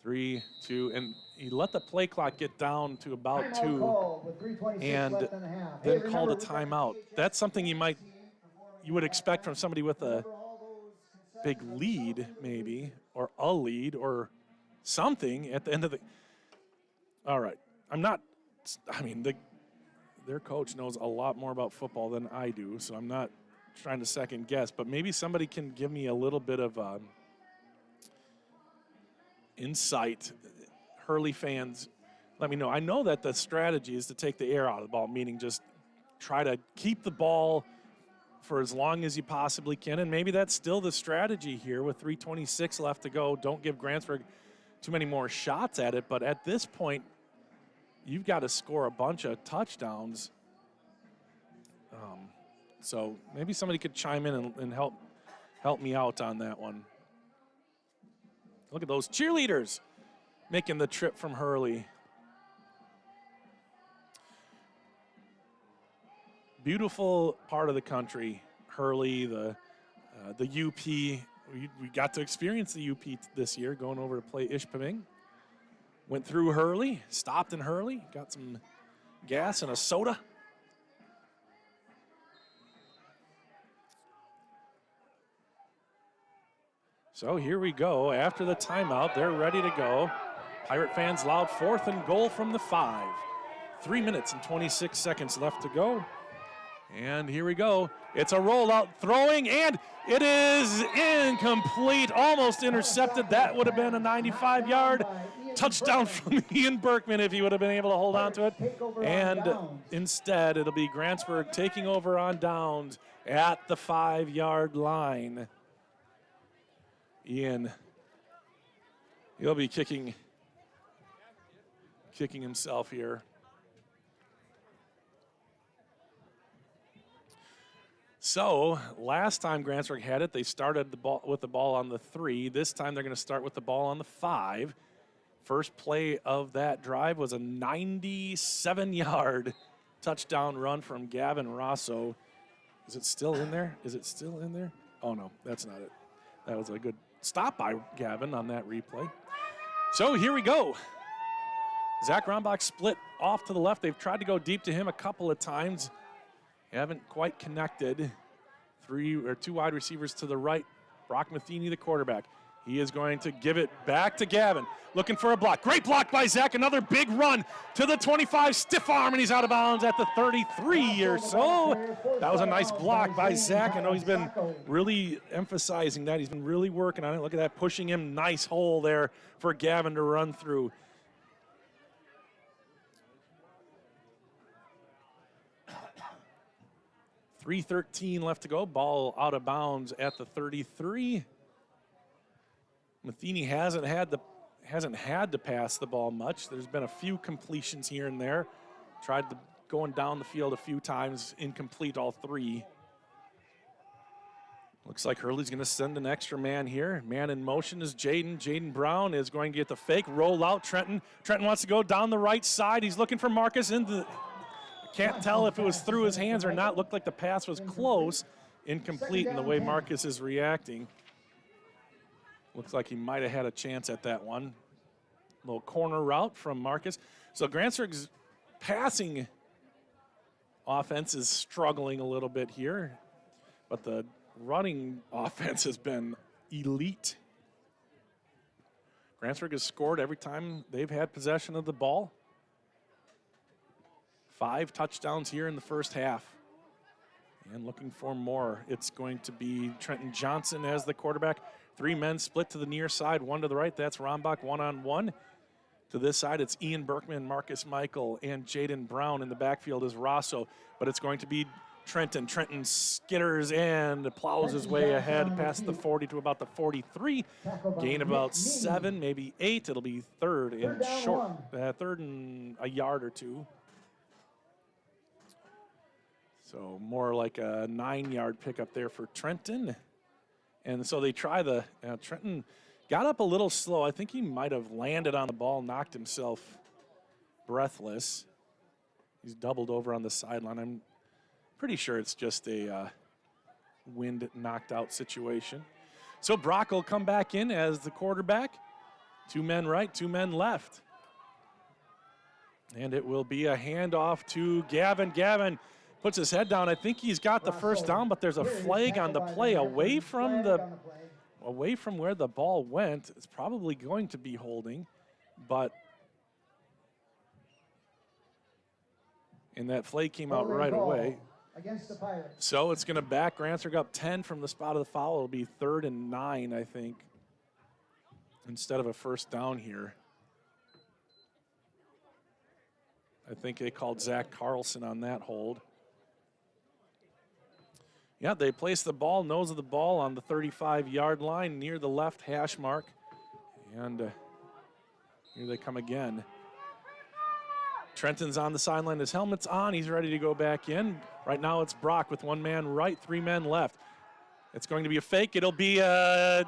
3, 2, and he let the play clock get down to about Timeout 2 called with 3:26 and left in the half. then Hey, called a remember, timeout. That's something you would expect from somebody with a big lead, maybe, or a lead, or something at the end of the. All right, their coach knows a lot more about football than I do, so I'm not trying to second guess, but maybe somebody can give me a little bit of insight. Hurley fans, let me know. I know that the strategy is to take the air out of the ball, meaning just try to keep the ball for as long as you possibly can, and maybe that's still the strategy here with 3:26 left to go. Don't give Grantsburg too many more shots at it, but at this point, you've got to score a bunch of touchdowns. So maybe somebody could chime in and help me out on that one. Look at those cheerleaders making the trip from Hurley. Beautiful part of the country, Hurley, the UP. We got to experience the UP this year, going over to play Ishpeming. Went through Hurley, stopped in Hurley, got some gas and a soda. So here we go. After the timeout, they're ready to go. Pirate fans loud 4th and goal from the 5. 3 minutes and 26 seconds left to go. And here we go. It's a rollout, throwing, and it is incomplete. Almost intercepted. That would have been a 95-yard touchdown from Ian Berkman if he would have been able to hold on to it. And instead, it'll be Grantsburg taking over on downs at the 5-yard line. Ian, he'll be kicking himself here. So last time Grantsburg had it, they started with the ball on the 3. This time they're going to start with the ball on the 5. First play of that drive was a 97-yard touchdown run from Gavin Rosso. Is it still in there? Is it still in there? Oh, no, that's not it. That was a good stop by Gavin on that replay. So here we go. Zach Rombach split off to the left. They've tried to go deep to him a couple of times. Haven't quite connected. 2 wide receivers to the right. Brock Matheny, the quarterback. He is going to give it back to Gavin. Looking for a block. Great block by Zach. Another big run to the 25. Stiff arm, and he's out of bounds at the 33 or so. That was a nice block by Zach. I know he's been really emphasizing that. He's been really working on it. Look at that, pushing him. Nice hole there for Gavin to run through. .313 left to go. Ball out of bounds at the 33. Matheny hasn't had to pass the ball much. There's been a few completions here and there. Tried going down the field a few times, incomplete all 3. Looks like Hurley's going to send an extra man here. Man in motion is Jaden. Jaden Brown is going to get the fake roll out. Trenton wants to go down the right side. He's looking for Marcus can't tell if it was through his hands or not. Looked like the pass was close. Incomplete in the way Marcus is reacting. Looks like he might have had a chance at that one. Little corner route from Marcus. So Grantsburg's passing offense is struggling a little bit here. But the running offense has been elite. Grantsburg has scored every time they've had possession of the ball. 5 touchdowns here in the first half. And looking for more. It's going to be Trenton Johnson as the quarterback. 3 men split to the near side, 1 to the right. That's Rombach one-on-one. To this side, it's Ian Berkman, Marcus Michael, and Jaden Brown. In the backfield is Rosso. But it's going to be Trenton. Trenton skitters and plows his way ahead past the 40 to about the 43. Gain about 7, maybe 8. It'll be third and short. Third and a yard or 2. So more like a 9-yard pickup there for Trenton. And so they try the, Trenton got up a little slow. I think he might have landed on the ball, knocked himself breathless. He's doubled over on the sideline. I'm pretty sure it's just a wind knocked out situation. So Brock will come back in as the quarterback. 2 men right, 2 men left. And it will be a handoff to Gavin. Gavin puts his head down. I think he's got the first down, but there's a flag on the play away from where the ball went. It's probably going to be holding, but and that flag came out right away. Against the Pirates. So it's going to back Grantsburg up 10 from the spot of the foul. It'll be 3rd and 9, I think, instead of a first down here. I think they called Zach Carlson on that hold. Yeah, they place the ball, nose of the ball on the 35-yard line near the left hash mark. And here they come again. Trenton's on the sideline, his helmet's on, he's ready to go back in. Right now it's Brock with 1 man right, 3 men left. It's going to be a fake. It'll be a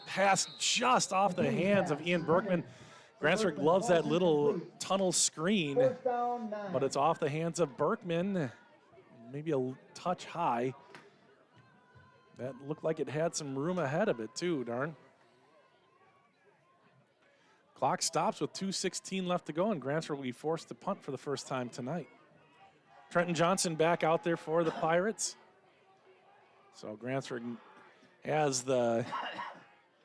pass just off the hands of Ian Berkman. Grantsburg loves that little tunnel screen, but it's off the hands of Berkman. Maybe a touch high. That looked like it had some room ahead of it too, darn. Clock stops with 2:16 left to go, and Grantsburg will be forced to punt for the first time tonight. Trenton Johnson back out there for the Pirates. So Grantsburg has the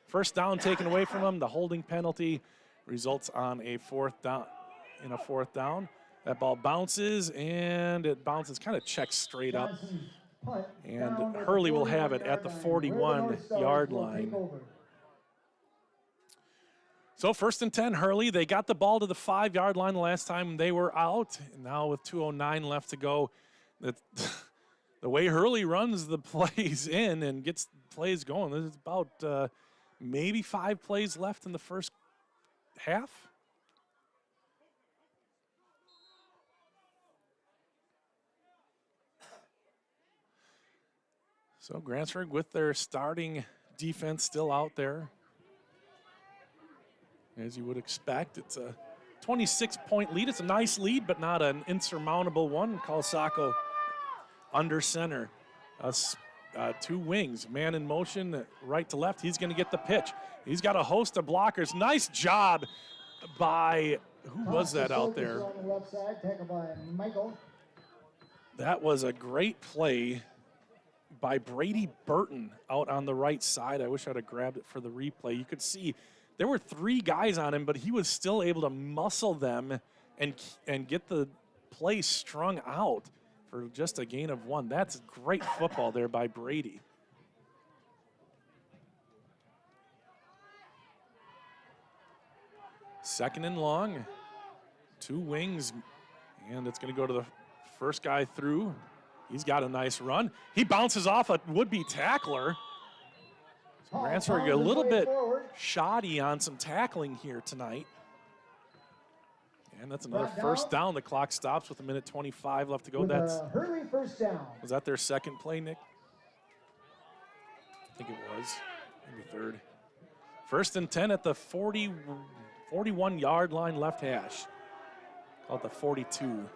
first down taken away from him. The holding penalty results on a 4th down. That ball bounces, and it bounces, kind of checks straight up. And Hurley will have it at the 41-yard line. So 1st and 10, Hurley. They got the ball to the 5-yard line the last time they were out. And now with 2:09 left to go, the way Hurley runs the plays in and gets plays going, there's about maybe 5 plays left in the first half. So Grantsburg with their starting defense still out there. As you would expect, it's a 26-point lead. It's a nice lead, but not an insurmountable one. Kalsako under center. 2 wings, man in motion, right to left. He's going to get the pitch. He's got a host of blockers. Nice job by, who was that out there? On the left side, tackled by Michael. That was a great play by Brady Burton out on the right side. I wish I'd have grabbed it for the replay. You could see there were 3 guys on him, but he was still able to muscle them and get the play strung out for just a gain of 1. That's great football there by Brady. Second and long, 2 wings, and it's going to go to the first guy through. He's got a nice run. He bounces off a would-be tackler. So Grantsburg a little bit shoddy on some tackling here tonight. And that's another first down. The clock stops with 1:25 left to go. That's Hurley first down. Was that their second play, Nick? I think it was. Maybe 3rd. 1st and 10 at the 41-yard line left hash. Call it the 42.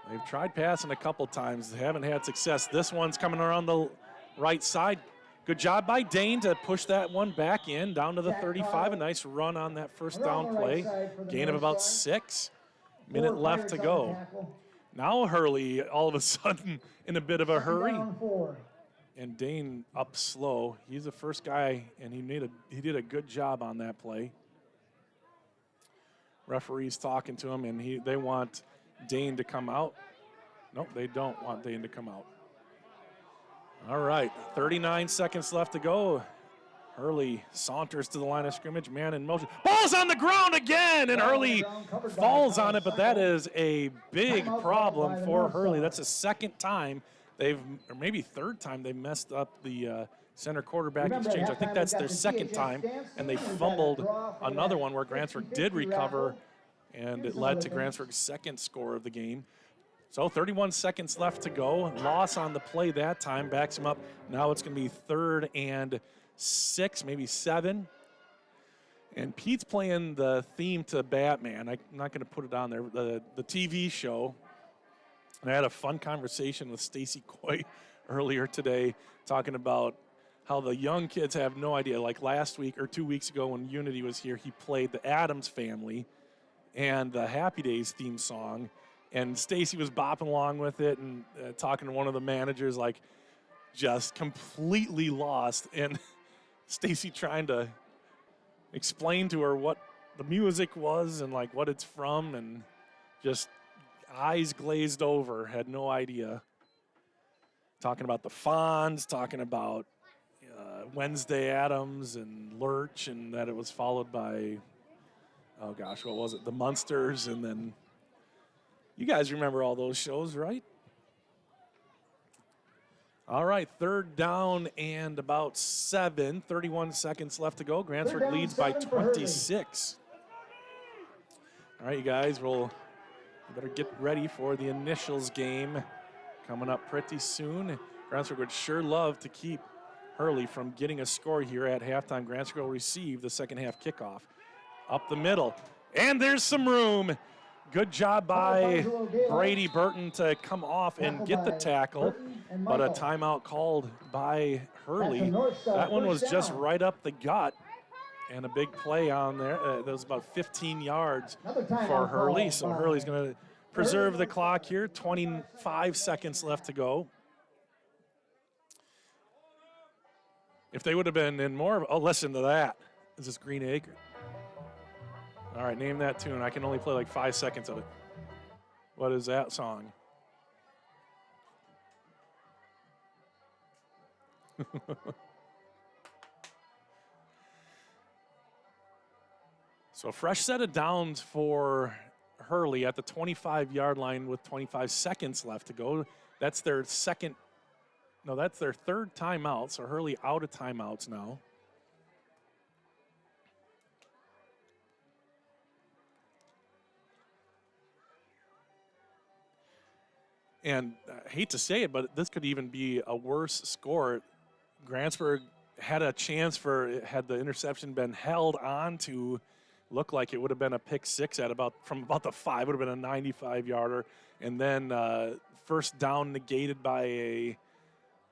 They've tried passing a couple times. They haven't had success. This one's coming around the right side. Good job by Dane to push that one back in, down to the 35. A nice run on that first down play. Gain of about 6. Minute left to go. Now Hurley all of a sudden in a bit of a hurry. Down 4. And Dane up slow. He's the first guy, and he did a good job on that play. Referee's talking to him, and they want Dane to come out. Nope, they don't want Dane to come out. All right, 39 seconds left to go. Hurley saunters to the line of scrimmage, man in motion. Ball's on the ground again, and Hurley falls on it, but that is a big problem for Hurley. That's the second time or maybe third time they messed up the center quarterback exchange. I think that's their second time, and they fumbled another one where Grantsburg did recover, and it led to Grantsburg's second score of the game. So 31 seconds left to go. Loss on the play that time, backs him up. Now it's going to be 3rd and 6, maybe 7. And Pete's playing the theme to Batman. I'm not going to put it on there. The TV show. And I had a fun conversation with Stacy Coy earlier today talking about how the young kids have no idea. Like last week or 2 weeks ago when Unity was here, he played the Addams Family and the Happy Days theme song. And Stacy was bopping along with it and talking to one of the managers, like just completely lost. And Stacy trying to explain to her what the music was and like what it's from, and just eyes glazed over, had no idea. Talking about the Fonz, talking about Wednesday Addams and Lurch, and that it was followed by, oh gosh, what was it? The Munsters, and then you guys remember all those shows, right? All right, 3rd down and about 7, 31 seconds left to go. Grantsburg leads by 26. All right, you guys, we better get ready for the initials game coming up pretty soon. Grantsburg would sure love to keep Hurley from getting a score here at halftime. Grantsburg will receive the second half kickoff. Up the middle, and there's some room. Good job by Brady Burton to come off and get the tackle, but a timeout called by Hurley. That one was just right up the gut, and a big play on there. That was about 15 yards for Hurley, so Hurley's going to preserve the clock here. 25 seconds left to go. If they would have been in more, oh, listen to that. Is this Green Acre? All right, name that tune. I can only play like 5 seconds of it. What is that song? So fresh set of downs for Hurley at the 25-yard line with 25 seconds left to go. That's their third timeout, so Hurley out of timeouts now. And I hate to say it, but this could even be a worse score. Grantsburg had a chance had the interception been held on to, look like it would have been a pick six from about the 5, would have been a 95-yarder. And then first down negated by a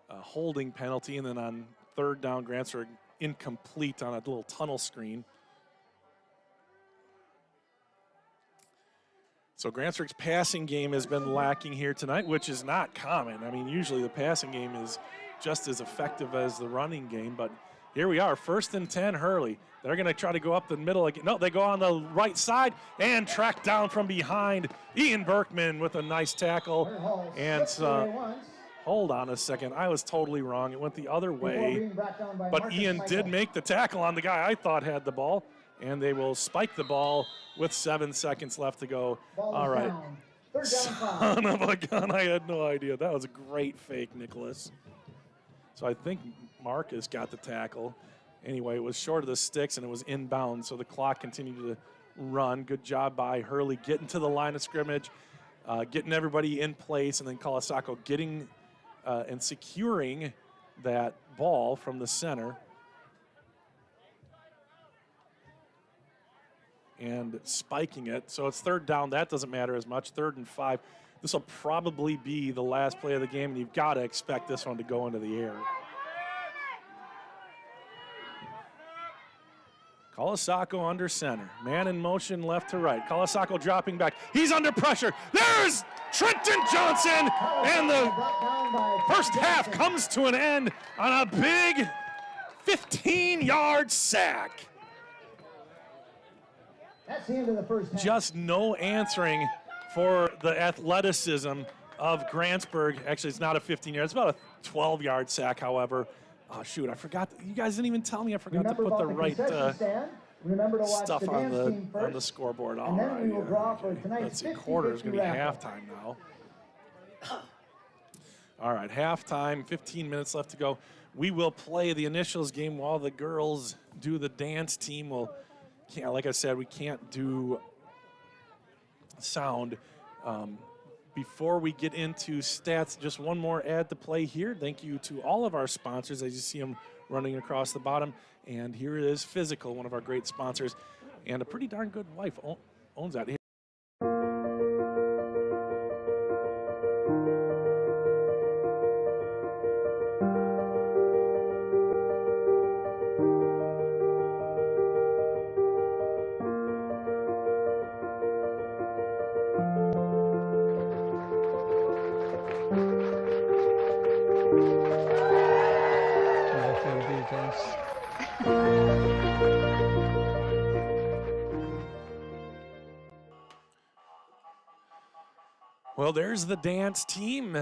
holding penalty. And then on 3rd down, Grantsburg incomplete on a little tunnel screen. So Grantsburg's passing game has been lacking here tonight, which is not common. I mean, usually the passing game is just as effective as the running game, but here we are, 1st and 10, Hurley. They're going to try to go up the middle again. No, they go on the right side and track down from behind. Ian Berkman with a nice tackle. And hold on a second, I was totally wrong. It went the other way, but Ian did make the tackle on the guy I thought had the ball. And they will spike the ball with 7 seconds left to go. All right. Son of a gun, I had no idea. That was a great fake, Nicholas. So I think Marcus got the tackle. Anyway, it was short of the sticks and it was inbound, so the clock continued to run. Good job by Hurley getting to the line of scrimmage, getting everybody in place, and then Kalasako getting and securing that ball from the center. And spiking it. So it's 3rd down. That doesn't matter as much. 3rd and 5. This will probably be the last play of the game, and you've got to expect this one to go into the air. Kalasako under center. Man in motion left to right. Kalasako dropping back. He's under pressure. There's Trenton Johnson, and the first half comes to an end on a big 15-yard sack. That's the end of the first half. Just no answering for the athleticism of Grantsburg. Actually, it's not a 15-yard. It's about a 12-yard sack, however. Oh, shoot, I forgot. You guys didn't even tell me I forgot to put the right stuff on the scoreboard. All right. We will draw for tonight's Let's see, quarter is going to be wrap-up. halftime now. All right, halftime, 15 minutes left to go. We will play the initials game while the girls do the dance team. Like I said, we can't do sound. Before we get into stats, just one more ad to play here. Thank you to all of our sponsors, as you see them running across the bottom. And here is Physical, one of our great sponsors, and a pretty darn good wife owns that. Well, there's the dance team.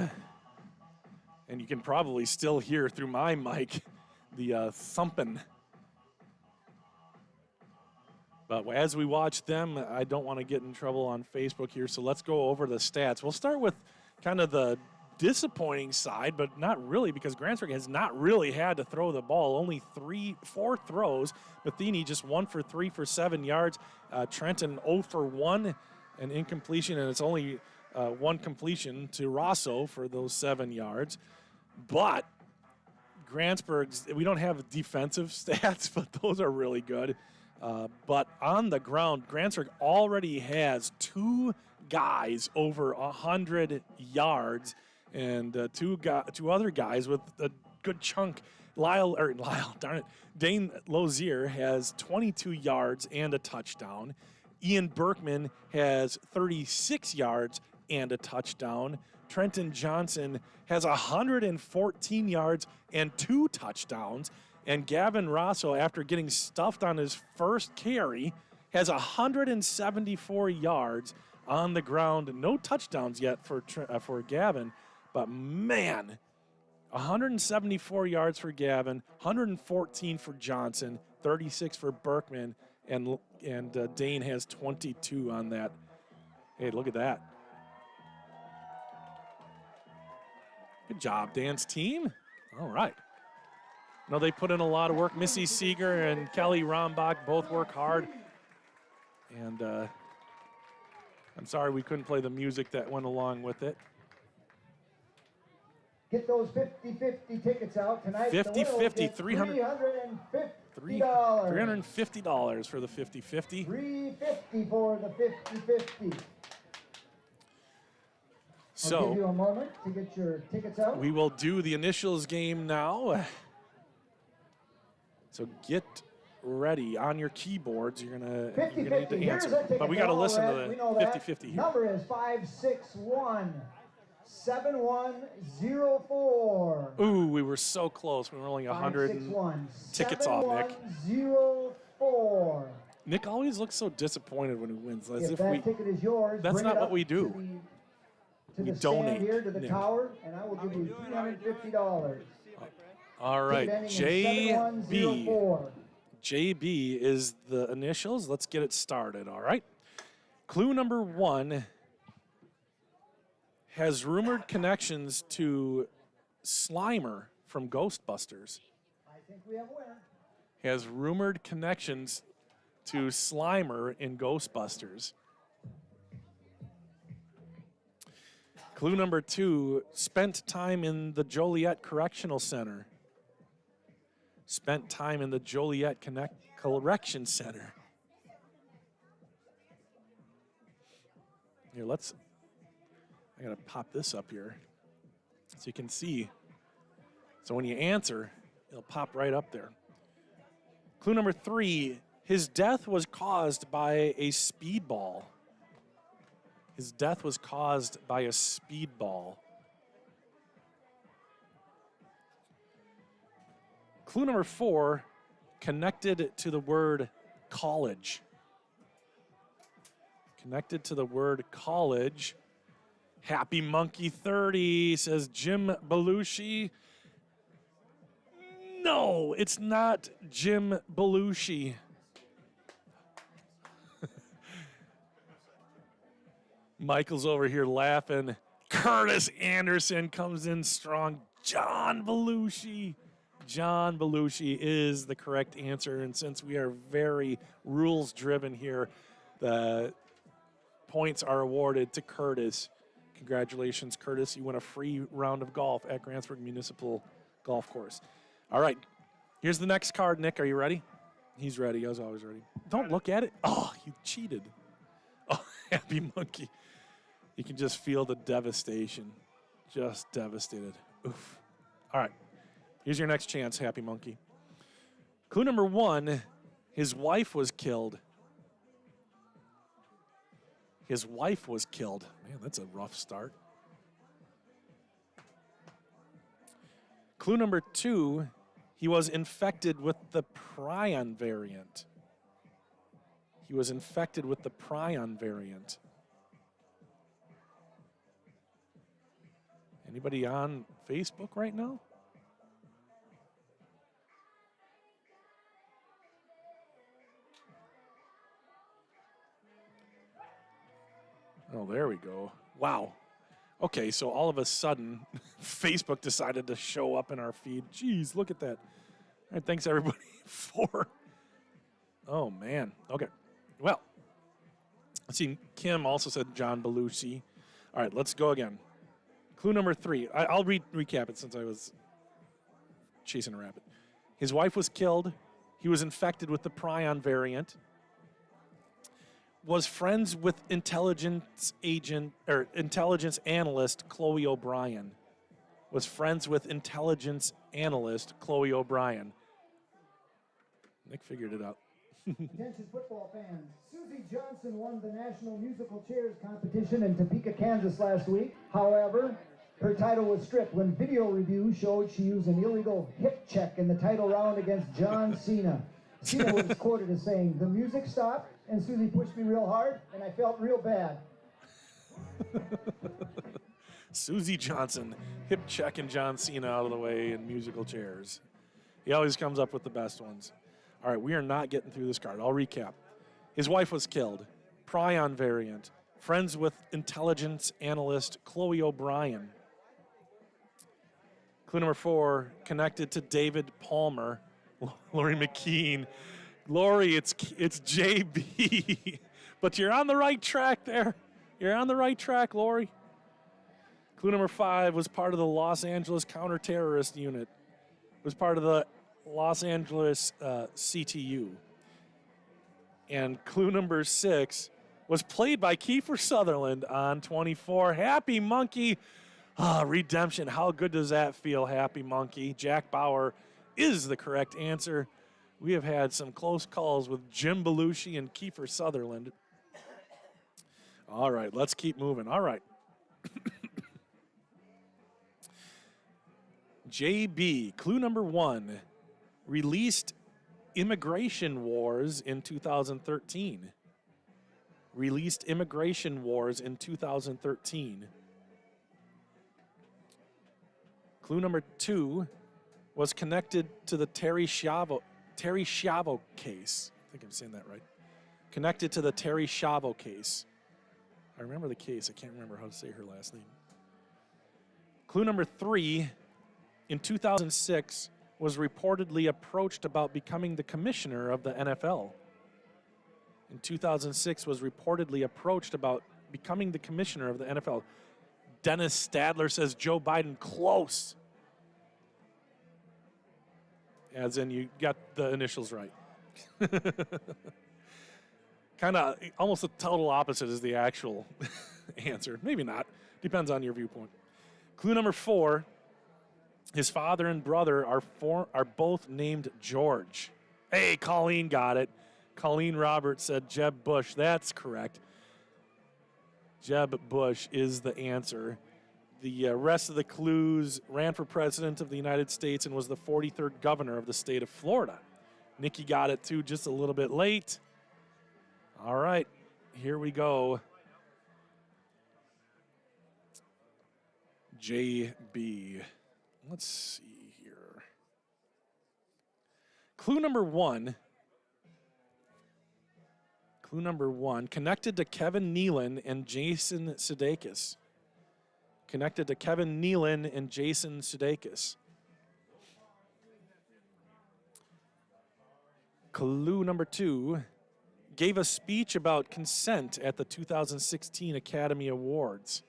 And you can probably still hear through my mic the thumping. But as we watch them, I don't want to get in trouble on Facebook here, so let's go over the stats. We'll start with kind of the disappointing side, but not really, because Grantsburg has not really had to throw the ball. Only 4 throws. Matheny just 1 for 3 for 7 yards. Trenton 0 for 1, an incompletion, and it's only 1 completion to Rosso for those 7 yards. But Grantsburg's, we don't have defensive stats, but those are really good. But on the ground, Grantsburg already has 2 guys over 100 yards, and two other guys with a good chunk. Dane Lozier has 22 yards and a touchdown. Ian Berkman has 36 yards and a touchdown. Trenton Johnson has 114 yards and 2 touchdowns. And Gavin Rosso, after getting stuffed on his first carry, has 174 yards on the ground. No touchdowns yet for Gavin, but man, 174 yards for Gavin, 114 for Johnson, 36 for Berkman, and Dane has 22 on that. Hey, look at that. Good job, dance team. All right. No, they put in a lot of work. Missy Seeger and Kelly Rombach both work hard. And I'm sorry we couldn't play the music that went along with it. Get those 50-50 tickets out tonight. 50-50, $350. $350 for the 50-50. $350 for the 50-50. So, I'll give you a moment to get your tickets out. We will do the initials game now. So get ready on your keyboards. You're gonna need to answer. But we got to listen to the 50-50 here. Number is 561-7104. Ooh, we were so close. We were only 100 tickets off, Nick. 7104. Nick always looks so disappointed when he wins. As If if that ticket is yours, that's bring not it what up we do. To We the donate, stand here to the Nick. tower, and I will give you $350. All right, JB. 7104. JB is the initials. Let's get it started, all right? Clue number 1 has rumored connections to Slimer from Ghostbusters. I think we have a winner. Has rumored connections to Slimer in Ghostbusters. Clue number 2, spent time in the Joliet Correctional Center. Spent time in the Joliet Correction Center. Here, I gotta pop this up here so you can see. So when you answer, it'll pop right up there. Clue number 3, his death was caused by a speedball. His death was caused by a speedball. Clue number 4, connected to the word college. Connected to the word college. Happy Monkey 30 says Jim Belushi. No, it's not Jim Belushi. Michael's over here laughing. Curtis Anderson comes in strong. John Belushi. John Belushi is the correct answer. And since we are very rules driven here, the points are awarded to Curtis. Congratulations, Curtis. You win a free round of golf at Grantsburg Municipal Golf Course. All right. Here's the next card, Nick. Are you ready? He's ready. I was always ready. Don't look at it. Oh, you cheated. Oh, Happy Monkey. You can just feel the devastation. Just devastated. Oof. All right. Here's your next chance, Happy Monkey. Clue number 1, his wife was killed. His wife was killed. Man, that's a rough start. Clue number 2, he was infected with the prion variant. He was infected with the prion variant. Anybody on Facebook right now? Oh, there we go. Wow. Okay, so all of a sudden, Facebook decided to show up in our feed. Jeez, look at that. All right, thanks, everybody, for... Oh, man. Okay. Well, let's see. Kim also said John Belushi. All right, let's go again. Clue number 3. I'll recap it since I was chasing a rabbit. His wife was killed. He was infected with the prion variant. Was friends with intelligence analyst Chloe O'Brien. Was friends with intelligence analyst Chloe O'Brien. Nick figured it out. Attention football fans. Susie Johnson won the National Musical Chairs competition in Topeka, Kansas last week. However, her title was stripped when video review showed she used an illegal hip check in the title round against John Cena. Cena was quoted as saying, "The music stopped and Susie pushed me real hard and I felt real bad." Susie Johnson, hip checking John Cena out of the way in musical chairs. He always comes up with the best ones. All right, we are not getting through this card. I'll recap. His wife was killed. Prion variant. Friends with intelligence analyst Chloe O'Brien. Clue number 4, connected to David Palmer. Lori McKean. Lori, it's JB. But you're on the right track there. You're on the right track, Lori. Clue number 5 was part of the Los Angeles counter-terrorist unit. Was part of the Los Angeles CTU. And clue number 6 was played by Kiefer Sutherland on 24. Happy Monkey. Redemption. How good does that feel, Happy Monkey? Jack Bauer is the correct answer. We have had some close calls with Jim Belushi and Kiefer Sutherland. All right, let's keep moving. All right. JB, clue number 1, released Immigration Wars in 2013. Released Immigration Wars in 2013. Clue number 2 was connected to the Terry Schiavo case. I think I'm saying that right. Connected to the Terry Schiavo case. I remember the case. I can't remember how to say her last name. Clue number 3, in 2006, was reportedly approached about becoming the commissioner of the NFL. In 2006, was reportedly approached about becoming the commissioner of the NFL. Dennis Stadler says Joe Biden. Close. As in, you got the initials right. Kind of almost the total opposite is the actual answer. Maybe not. Depends on your viewpoint. Clue number 4, his father and brother are both named George. Hey, Colleen got it. Colleen Roberts said Jeb Bush. That's correct. Jeb Bush is the answer. The rest of the clues: ran for president of the United States and was the 43rd governor of the state of Florida. Nikki got it too, just a little bit late. All right, here we go. JB. Let's see here. Clue number one. Clue number one, connected to Kevin Nealon and Jason Sudeikis. Connected to Kevin Nealon and Jason Sudeikis. Clue number two, gave a speech about consent at the 2016 Academy Awards.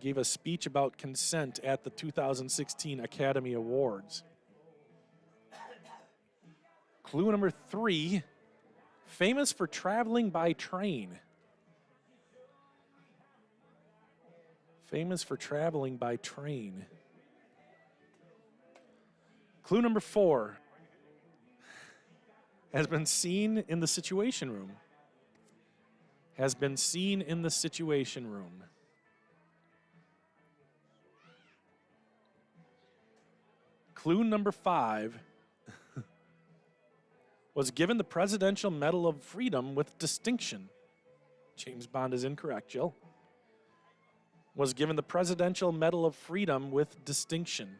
Gave a speech about consent at the 2016 Academy Awards. Clue number three, famous for traveling by train. Famous for traveling by train. Clue number four, has been seen in the Situation Room. Has been seen in the Situation Room. Clue number five, was given the Presidential Medal of Freedom with distinction. James Bond is incorrect, Jill. Was given the Presidential Medal of Freedom with distinction.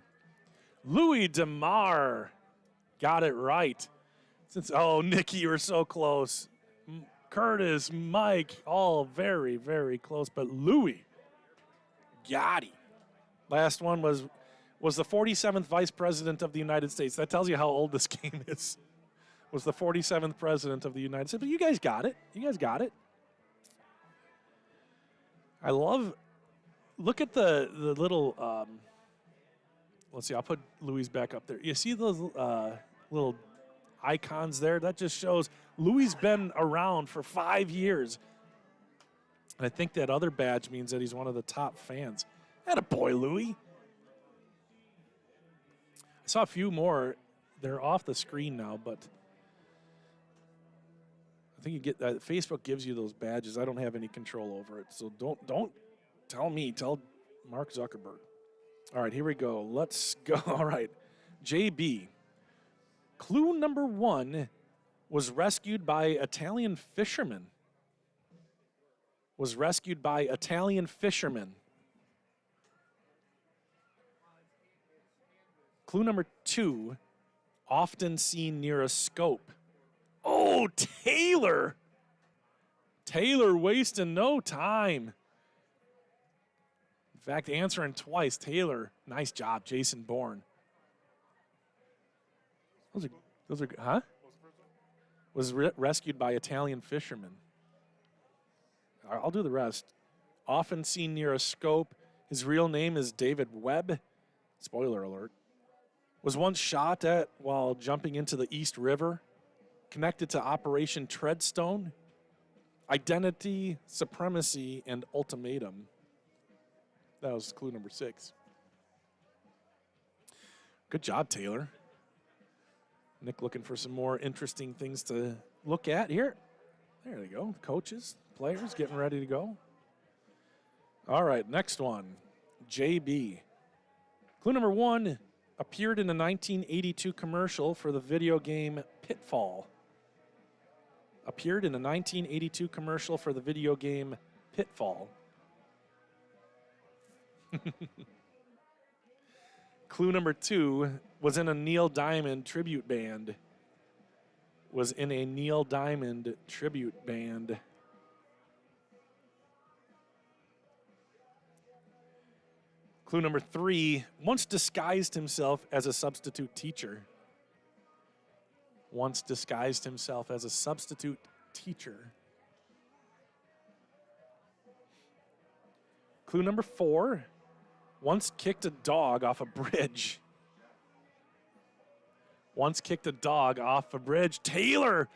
Louis DeMar got it right. Oh, Nikki, you were so close. Curtis, Mike, all very, very close. But Louis, got it. Last one was the 47th Vice President of the United States. That tells you how old this game is. Was the 47th President of the United States. But you guys got it. You guys got it. I love, look at the little, let's see, I'll put Louis back up there. You see those little icons there? That just shows Louis been around for 5 years. And I think that other badge means that he's one of the top fans. Attaboy, Louis. I saw a few more. They're off the screen now, but I think you get that. Facebook gives you those badges. I don't have any control over it, so don't tell me. Tell Mark Zuckerberg. All right, here we go. Let's go. All right, JB. Clue number one was rescued by Italian fishermen. Was rescued by Italian fishermen. Clue number two, often seen near a scope. Oh, Taylor. Taylor wasting no time. In fact, answering twice. Taylor, nice job, Jason Bourne. Those are, huh? Was rescued by Italian fishermen. I'll do the rest. Often seen near a scope. His real name is David Webb. Spoiler alert. Was once shot at while jumping into the East River. Connected to Operation Treadstone. Identity, Supremacy, and Ultimatum. That was clue number 6. Good job, Taylor. Nick looking for some more interesting things to look at here. There they go. Coaches, players getting ready to go. All right, next one. JB. Clue number 1 appeared in a 1982 commercial for the video game Pitfall. Appeared in a 1982 commercial for the video game Pitfall. Clue number 2 was in a Neil Diamond tribute band. Was in a Neil Diamond tribute band. Clue number 3, once disguised himself as a substitute teacher. Once disguised himself as a substitute teacher. Clue number 4, once kicked a dog off a bridge. Once kicked a dog off a bridge. Taylor!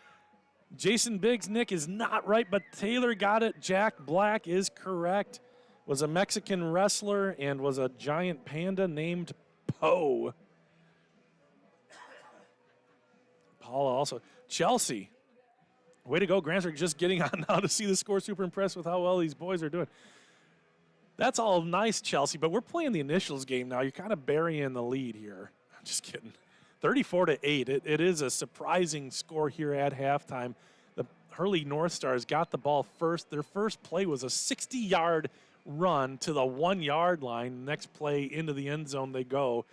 Jason Biggs, Nick is not right, but Taylor got it. Jack Black is correct. Was a Mexican wrestler and was a giant panda named Poe. Paula also. Chelsea way to go, Grantsburg, just getting on now to see the score. Super impressed with how well these boys are doing. That's all nice, Chelsea, but we're playing the initials game now. You're kind of burying the lead here. I'm just kidding. 34-8. It is a surprising score here at halftime. The Hurley Northstars got the ball first. Their first play was a 60-yard run to the 1-yard line. Next play into the end zone they go.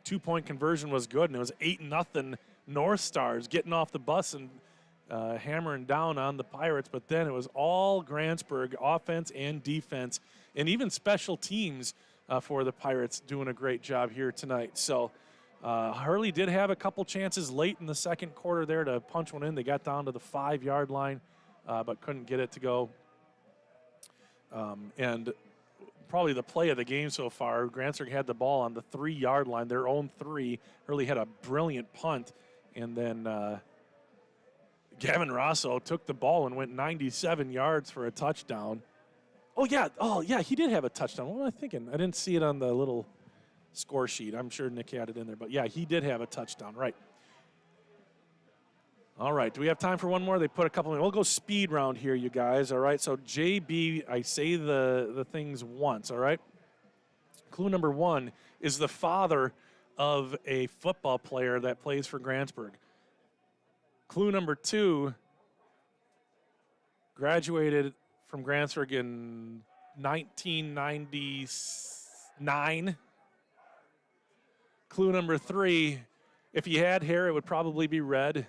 2-point conversion was good, and it was 8-0 Northstars getting off the bus and hammering down on the Pirates. But then it was all Grantsburg, offense and defense, and even special teams for the Pirates doing a great job here tonight. So Hurley did have a couple chances late in the second quarter there to punch one in. They got down to the 5-yard line, but couldn't get it to go. And probably the play of the game so far, Grantsburg had the ball on the 3-yard line, their own 3. Hurley had a brilliant punt, and then Gavin Rosso took the ball and went 97 yards for a touchdown. Oh, yeah, he did have a touchdown. What am I thinking? I didn't see it on the little score sheet. I'm sure Nick had it in there, but yeah, he did have a touchdown, right. All right, do we have time for one more? They put a couple in. We'll go speed round here, you guys, all right? So JB, I say the things once, all right? Clue number 1 is the father of a football player that plays for Grantsburg. Clue number 2, graduated from Grantsburg in 1999. Clue number 3, if he had hair, it would probably be red.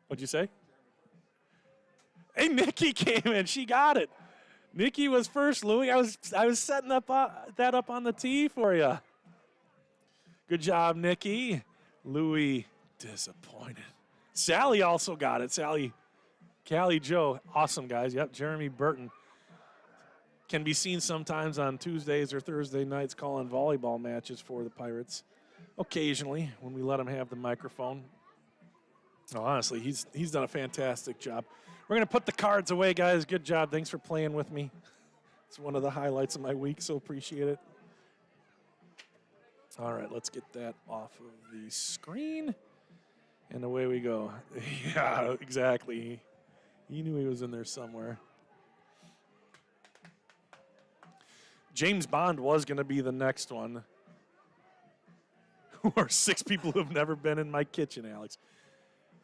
What'd you say? Hey, Nikki came in. She got it. Nikki was first, Louie. I was setting up that up on the tee for you. Good job, Nikki. Louie disappointed. Sally also got it. Sally, Callie Joe, awesome guys. Yep, Jeremy Burton can be seen sometimes on Tuesdays or Thursday nights calling volleyball matches for the Pirates. Occasionally, when we let him have the microphone. No, honestly, he's done a fantastic job. We're going to put the cards away, guys. Good job. Thanks for playing with me. It's one of the highlights of my week, so appreciate it. All right, let's get that off of the screen. And away we go. Yeah, exactly. He knew he was in there somewhere. James Bond was going to be the next one. Who are 6 people who have never been in my kitchen, Alex?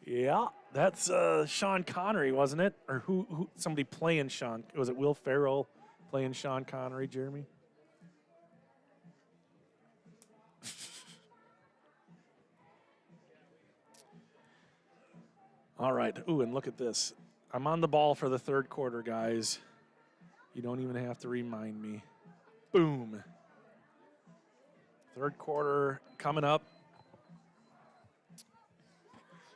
Yeah, that's Sean Connery, wasn't it? Or who? Somebody playing Sean? Was it Will Ferrell playing Sean Connery, Jeremy? All right. Ooh, and look at this. I'm on the ball for the third quarter, guys. You don't even have to remind me. Boom. Third quarter coming up.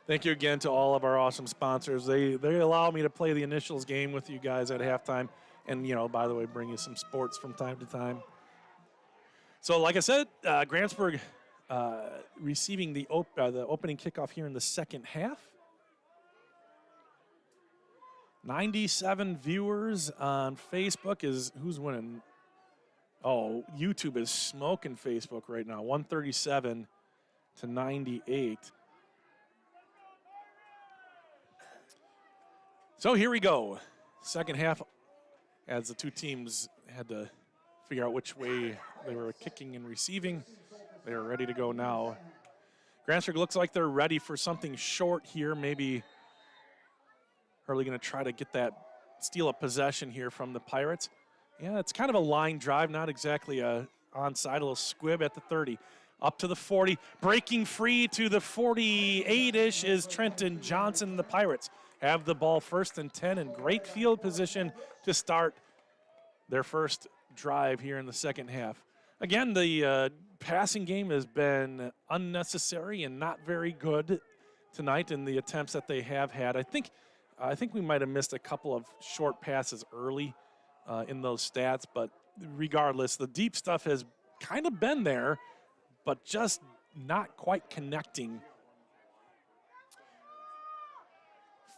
Thank you again to all of our awesome sponsors. They allow me to play the initials game with you guys at halftime. And, you know, by the way, bring you some sports from time to time. So, like I said, Grantsburg receiving the opening kickoff here in the second half. 97 viewers on Facebook. Who's winning? Oh, YouTube is smoking Facebook right now. 137 to 98. So here we go. Second half, as the two teams had to figure out which way they were kicking and receiving. They are ready to go now. Grantsburg looks like they're ready for something short here. Maybe Hurley going to try to get that steal a possession here from the Pirates. Yeah, it's kind of a line drive, not exactly a onside, a little squib at the 30. Up to the 40, breaking free to the 48-ish is Trenton Johnson. The Pirates have the ball 1st and 10 in great field position to start their first drive here in the second half. Again, the passing game has been unnecessary and not very good tonight in the attempts that they have had. I think we might have missed a couple of short passes early in those stats, but regardless, the deep stuff has kind of been there, but just not quite connecting.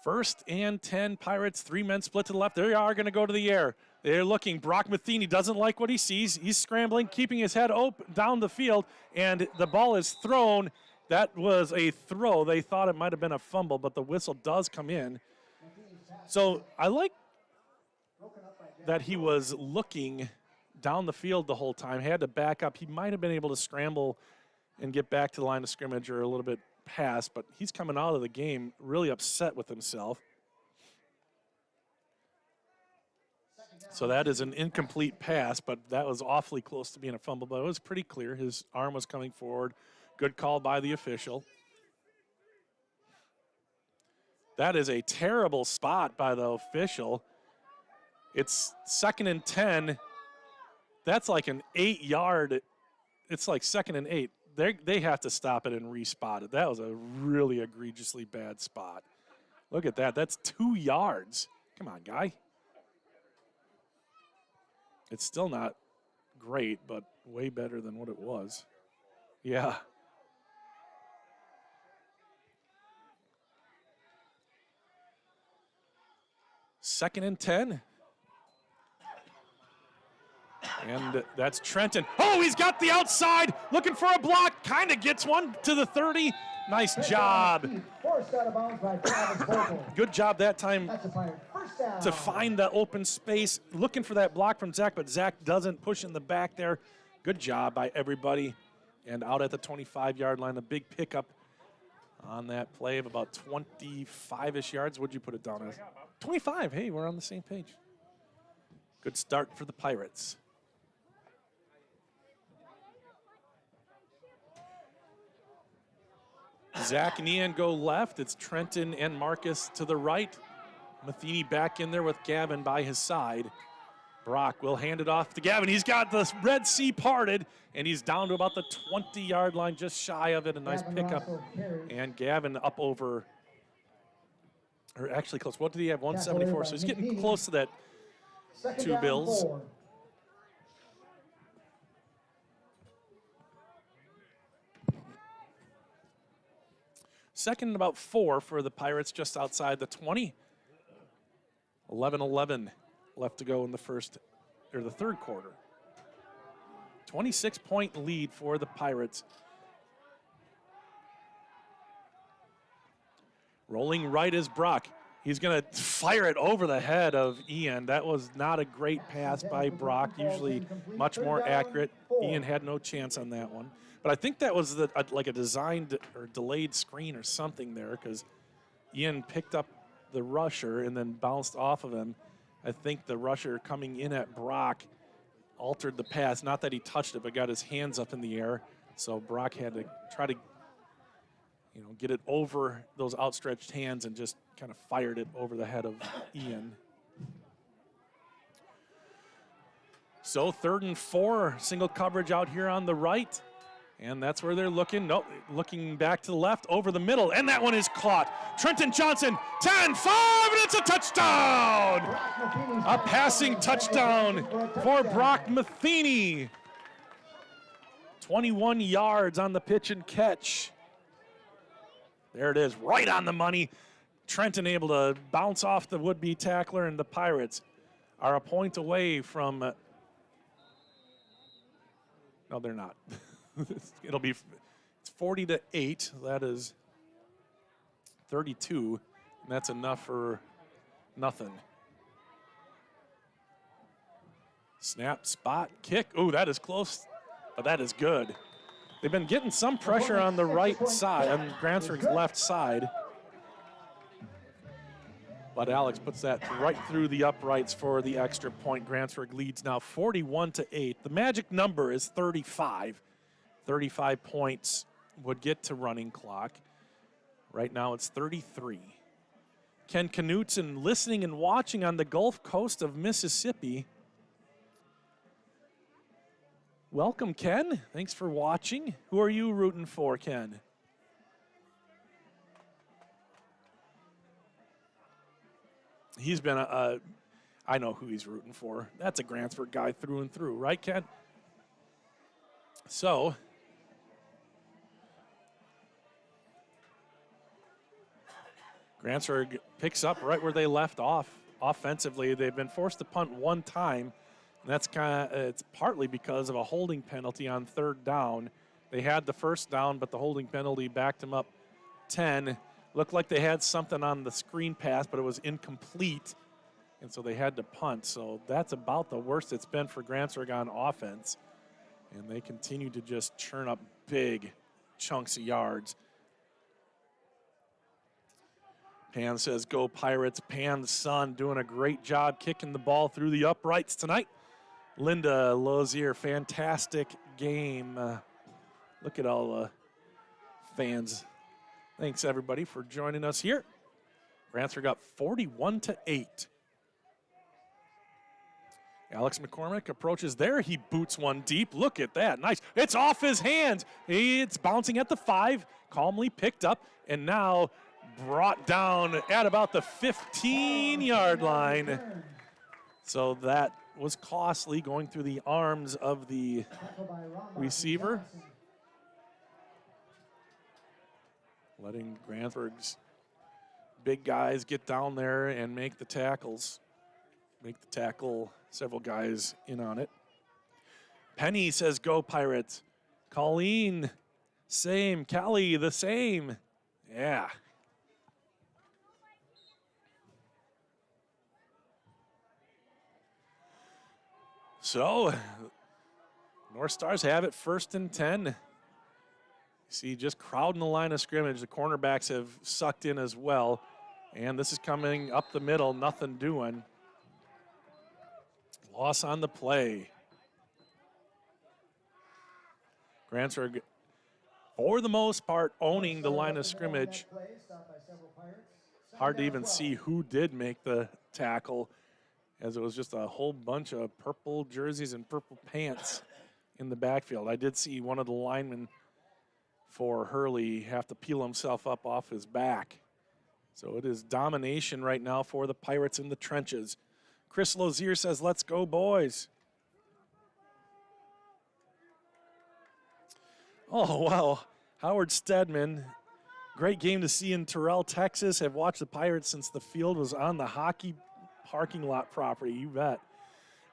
1st and 10, Pirates, 3 men split to the left. They are going to go to the air. They're looking. Brock Matheny doesn't like what he sees. He's scrambling, keeping his head open down the field, and the ball is thrown. That was a throw. They thought it might have been a fumble, but the whistle does come in. So I like that he was looking down the field the whole time, had to back up. He might have been able to scramble and get back to the line of scrimmage or a little bit past, but he's coming out of the game really upset with himself. So that is an incomplete pass, but that was awfully close to being a fumble, but it was pretty clear. His arm was coming forward. Good call by the official. That is a terrible spot by the official. It's 2nd and 10. That's like an 8-yard. It's like 2nd and 8. They have to stop it and respot it. That was a really egregiously bad spot. Look at that. That's 2 yards. Come on, guy. It's still not great, but way better than what it was. Yeah. Second and 10. And that's Trenton. Oh, he's got the outside, looking for a block. Kind of gets one to the 30. Nice job. Good job that time to find the open space. Looking for that block from Zach, but Zach doesn't push in the back there. Good job by everybody. And out at the 25-yard line, a big pickup on that play of about 25-ish yards. What'd you put it down as? 25. Hey, we're on the same page. Good start for the Pirates. Zach and Ian go left. It's Trenton and Marcus to the right. Matheny back in there with Gavin by his side. Brock will hand it off to Gavin. He's got the Red Sea parted, and he's down to about the 20-yard line, just shy of it. A nice pickup. And Gavin up over, or actually close. What did he have? 174. So he's getting close to that 2 bills. Second and about 4 for the Pirates, just outside the 20. 11-11 left to go in the third quarter. 26-point lead for the Pirates. Rolling right is Brock. He's going to fire it over the head of Ian. That was not a great pass by Brock, usually much more accurate. Ian had no chance on that one. But I think that was like a designed or delayed screen or something there, because Ian picked up the rusher and then bounced off of him. I think the rusher coming in at Brock altered the pass. Not that he touched it, but got his hands up in the air. So Brock had to try to, get it over those outstretched hands and just kind of fired it over the head of Ian. So 3rd and 4, single coverage out here on the right. And that's where they're looking. Nope, looking back to the left, over the middle, and that one is caught. Trenton Johnson, 10-5, and it's a touchdown! A passing touchdown for Brock Matheny. 21 yards on the pitch and catch. There it is, right on the money. Trenton able to bounce off the would-be tackler, and the Pirates are a point away from... No, they're not. It's 40-8. That is 32, and that's enough for nothing. Snap, spot, kick. Ooh, that is close, but that is good. They've been getting some pressure on the right side, on Grantsburg's left side. But Alex puts that right through the uprights for the extra point. Grantsburg leads now 41-8. The magic number is 35. 35 points would get to running clock. Right now it's 33. Ken Knutson listening and watching on the Gulf Coast of Mississippi. Welcome, Ken. Thanks for watching. Who are you rooting for, Ken? He's been I know who he's rooting for. That's a Grantsburg guy through and through, right, Ken? So, Grantsburg picks up right where they left off offensively. They've been forced to punt one time, and that's it's partly because of a holding penalty on 3rd down. They had the first down, but the holding penalty backed them up 10. Looked like they had something on the screen pass, but it was incomplete, and so they had to punt. So that's about the worst it's been for Grantsburg on offense, and they continue to just churn up big chunks of yards. Pan says, go Pirates. Pan's son doing a great job kicking the ball through the uprights tonight. Linda Lozier, fantastic game. Look at all the fans. Thanks, everybody, for joining us here. Grantsburg up 41-8. Alex McCormick approaches there. He boots one deep. Look at that. Nice. It's off his hands. It's bouncing at the 5, calmly picked up, and now brought down at about the 15-yard line. So that was costly, going through the arms of the receiver. Letting Grantsburg's big guys get down there and make the tackles. Make the tackle, several guys in on it. Penny says, go Pirates. Colleen, same. Callie, the same. Yeah. So, North Stars have it 1st and 10. See, just crowding the line of scrimmage. The cornerbacks have sucked in as well. And this is coming up the middle, nothing doing. Loss on the play. Grantsburg, for the most part, owning the line of scrimmage. Hard to even see who did make the tackle, as it was just a whole bunch of purple jerseys and purple pants in the backfield. I did see one of the linemen for Hurley have to peel himself up off his back. So it is domination right now for the Pirates in the trenches. Chris Lozier says, let's go, boys. Oh, wow. Howard Stedman, great game to see in Terrell, Texas. Have watched the Pirates since the field was on the hockey parking lot property, you bet.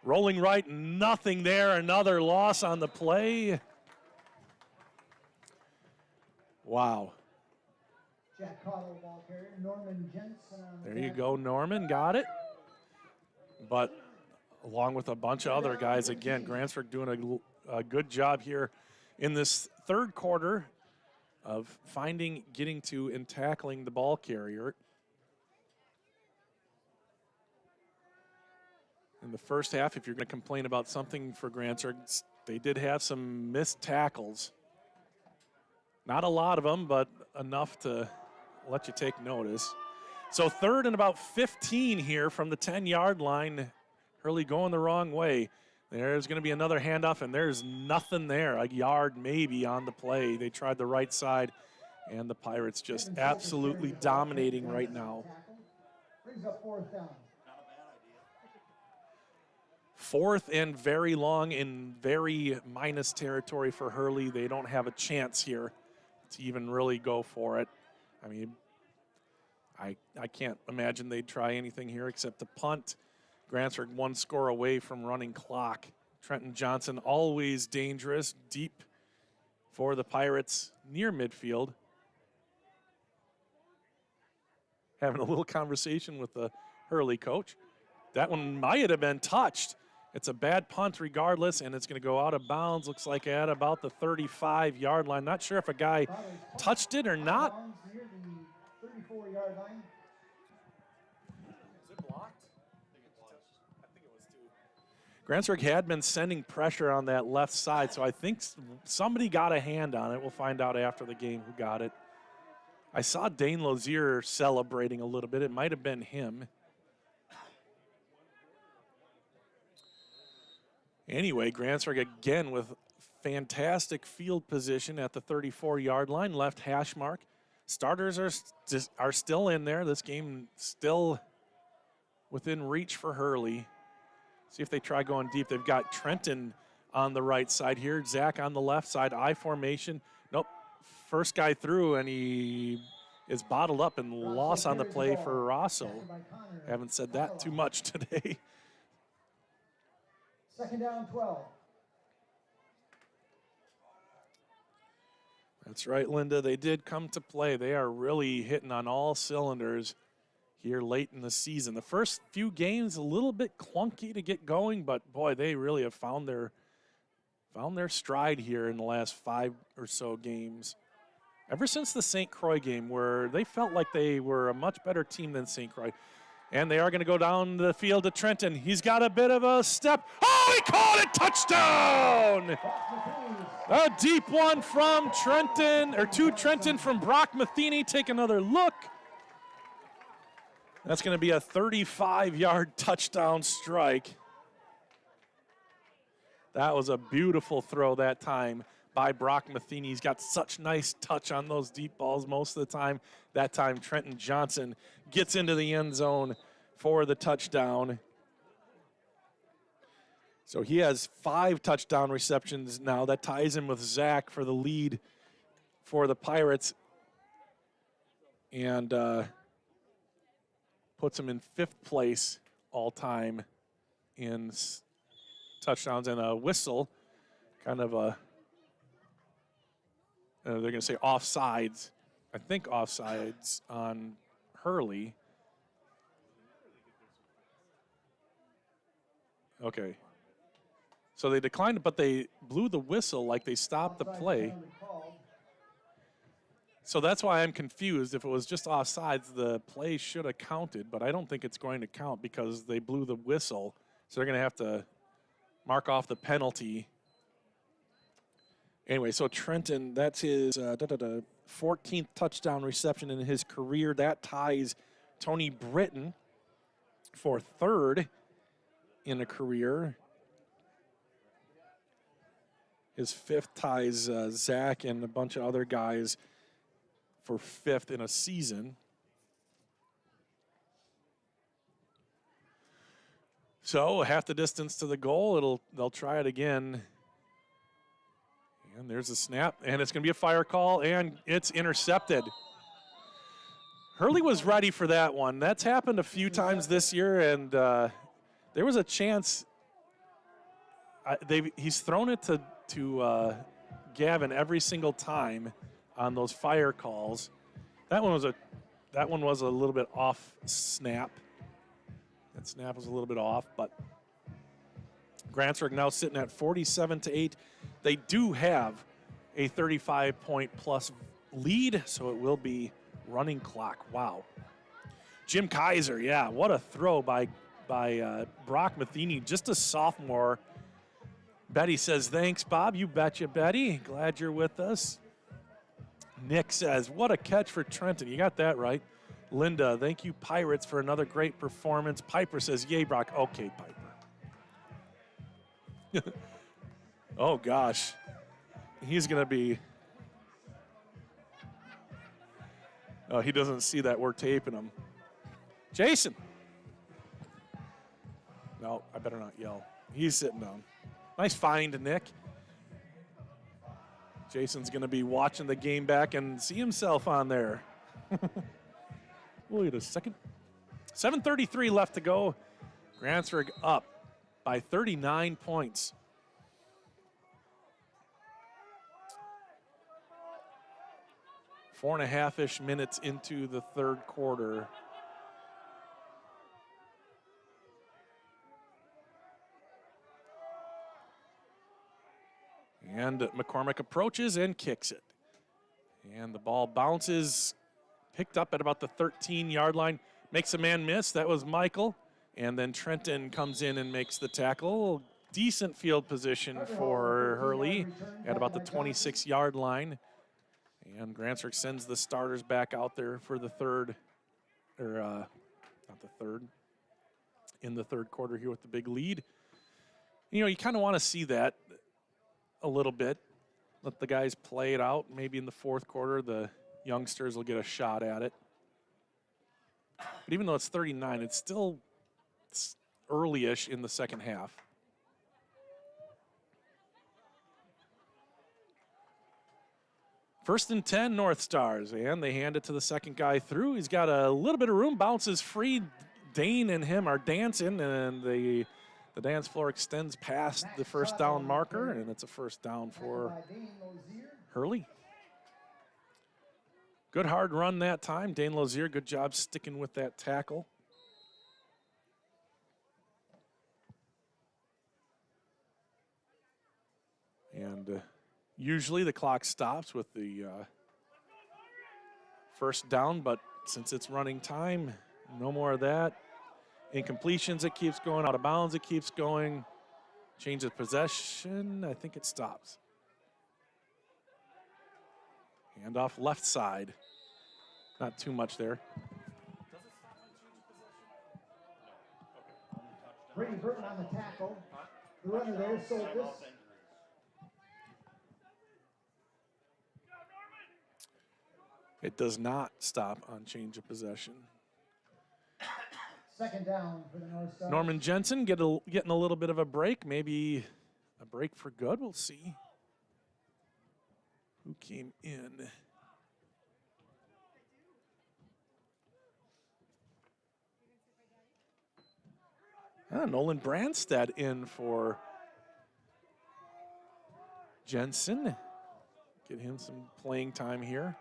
Rolling right, nothing there. Another loss on the play. Wow. Jack Cottle, ball carrier. Norman Jensen. There you go, Norman, got it. But along with a bunch of other guys, again, Grantsburg doing a good job here in this third quarter of finding, getting to, and tackling the ball carrier. In the first half, if you're going to complain about something for Grantsburg, they did have some missed tackles. Not a lot of them, but enough to let you take notice. So 3rd and about 15 here from the 10-yard line. Hurley going the wrong way. There's going to be another handoff, and there's nothing there. A yard maybe on the play. They tried the right side, and the Pirates just absolutely dominating right now. Brings up 4th down. 4th and very long in very minus territory for Hurley. They don't have a chance here to even really go for it. I mean, I can't imagine they'd try anything here except to punt. Grantsburg 1 score away from running clock. Trenton Johnson always dangerous, deep for the Pirates near midfield. Having a little conversation with the Hurley coach. That one might have been touched. It's a bad punt regardless, and it's going to go out of bounds, looks like at about the 35-yard line. Not sure if a guy touched it or not. Near the 34-yard line. Is it blocked? I think it was too. Grantsburg had been sending pressure on that left side, so I think somebody got a hand on it. We'll find out after the game who got it. I saw Dane Lozier celebrating a little bit. It might have been him. Anyway, Grantsburg again with fantastic field position at the 34-yard line, left hash mark. Starters are still in there. This game still within reach for Hurley. See if they try going deep. They've got Trenton on the right side here. Zach on the left side, I formation. Nope, first guy through, and he is bottled up and lost on the play for Rosso. Haven't said that too much today. 2nd down, 12. That's right, Linda. They did come to play. They are really hitting on all cylinders here late in the season. The first few games a little bit clunky to get going, but boy, they really have found their stride here in the last 5 or so games. Ever since the St. Croix game, where they felt like they were a much better team than St. Croix. And they are going to go down the field to Trenton. He's got a bit of a step. Oh, he called it touchdown! A deep one from Trenton, or to Trenton from Brock Matheny. Take another look. That's going to be a 35-yard touchdown strike. That was a beautiful throw that time by Brock Matheny. He's got such nice touch on those deep balls most of the time. That time, Trenton Johnson gets into the end zone for the touchdown. So he has 5 touchdown receptions now. That ties him with Zach for the lead for the Pirates. And puts him in 5th place all time in touchdowns, and a whistle, kind of a, they're going to say offsides. I think offsides on Hurley. Okay. So they declined it, but they blew the whistle like they stopped the play. So that's why I'm confused. If it was just offsides, the play should have counted, but I don't think it's going to count because they blew the whistle. So they're going to have to mark off the penalty. Anyway, so Trenton, that's his 14th touchdown reception in his career. That ties Tony Britton for 3rd in a career. His 5th ties Zach and a bunch of other guys for 5th in a season. So half the distance to the goal. They'll try it again. And there's a snap, and it's going to be a fire call, and it's intercepted. Hurley was ready for that one. That's happened a few times this year, and there was a chance. He's thrown it to Gavin every single time on those fire calls. That one was a little bit off snap. That snap was a little bit off, but Grantsburg now sitting at 47-8. They do have a 35-point plus lead, so it will be running clock. Wow. Jim Kaiser, yeah, what a throw by Brock Matheny, just a sophomore. Betty says, thanks, Bob. You betcha, Betty. Glad you're with us. Nick says, what a catch for Trenton. You got that right. Linda, thank you, Pirates, for another great performance. Piper says, yay, Brock. Okay, Piper. Oh, gosh. He's going to be... Oh, he doesn't see that we're taping him. Jason. No, I better not yell. He's sitting down. Nice find, Nick. Jason's going to be watching the game back and see himself on there. Wait a second. 7:33 left to go. Grantsburg up by 39 points. 4.5-ish minutes into the 3rd quarter. And McCormick approaches and kicks it. And the ball bounces, picked up at about the 13-yard line, makes a man miss. That was Michael. And then Trenton comes in and makes the tackle. Decent field position for Hurley at about the 26-yard line. And Grantsburg sends the starters back out there for the third, or not the third, in the 3rd quarter here with the big lead. You know, you kind of want to see that a little bit. Let the guys play it out. Maybe in the 4th quarter, the youngsters will get a shot at it. But even though it's 39, it's still early-ish in the 2nd half. First and 10, North Stars, and they hand it to the second guy through. He's got a little bit of room, bounces free. Dane and him are dancing, and the dance floor extends past the first down marker, and it's a first down for Hurley. Good hard run that time. Dane Lozier, good job sticking with that tackle. And usually the clock stops with the first down, but since it's running time, no more of that. Incompletions, it keeps going. Out of bounds, it keeps going. Change of possession, I think it stops. Handoff left side. Not too much there. Brady Burton on the tackle. The runner there, Soltis. It does not stop on change of possession. Second down for the North Stars. Norman Jensen getting a little bit of a break, maybe a break for good. We'll see who came in. Nolan Brandstead in for Jensen. Get him some playing time here.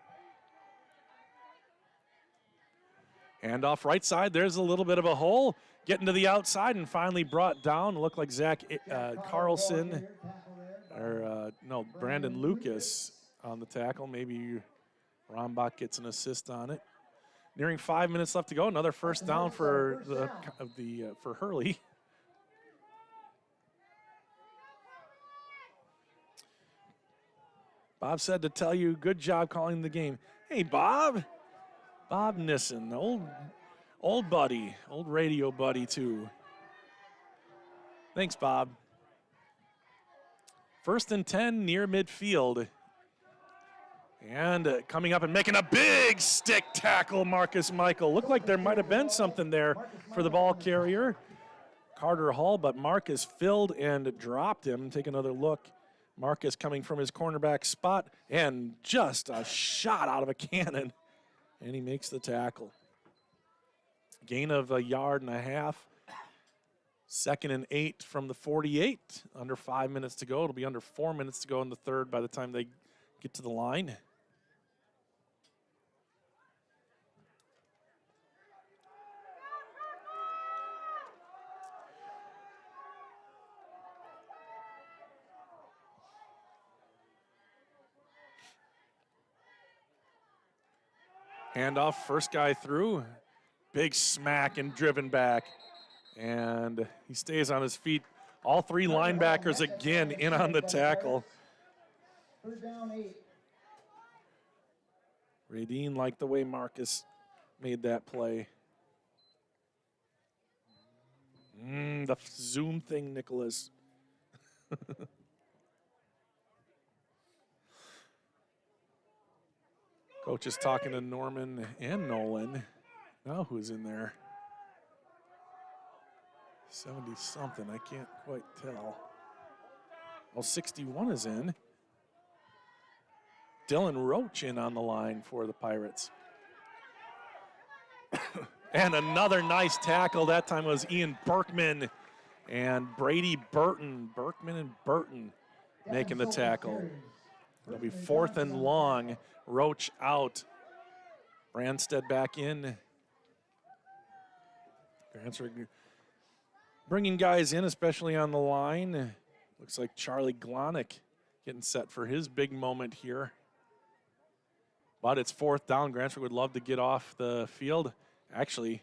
Handoff right side. There's a little bit of a hole. Getting to the outside and finally brought down. Looked like Zach Carlson, or no, Brandon Lucas on the tackle. Maybe Rombach gets an assist on it. Nearing 5 minutes left to go. Another first down for for Hurley. Bob said to tell you, good job calling the game. Hey, Bob. Bob Nissen, old buddy, old radio buddy too. Thanks, Bob. 1st and 10 near midfield. And coming up and making a big stick tackle, Marcus Michael. Looked like there might have been something there for the ball carrier, Carter Hall, but Marcus filled and dropped him. Take another look. Marcus coming from his cornerback spot and just a shot out of a cannon. And he makes the tackle. Gain of 1.5 yards. 2nd and 8 from the 48. Under 5 minutes to go. It'll be under 4 minutes to go in the third by the time they get to the line. Handoff, first guy through. Big smack and driven back. And he stays on his feet. All 3 linebackers again in on the tackle. 3rd down, 8. Radine liked the way Marcus made that play. The Zoom thing, Nicholas. Coach is talking to Norman and Nolan. Now who's in there? 70-something, I can't quite tell. Oh, 61 is in. Dylan Roach in on the line for the Pirates. And another nice tackle. That time was Ian Berkman and Brady Burton. Berkman and Burton making the tackle. It'll be 4th and long. Roach out. Brandstead back in. Grantsburg bringing guys in, especially on the line. Looks like Charlie Glonick getting set for his big moment here. But it's 4th down. Grantsburg would love to get off the field. Actually,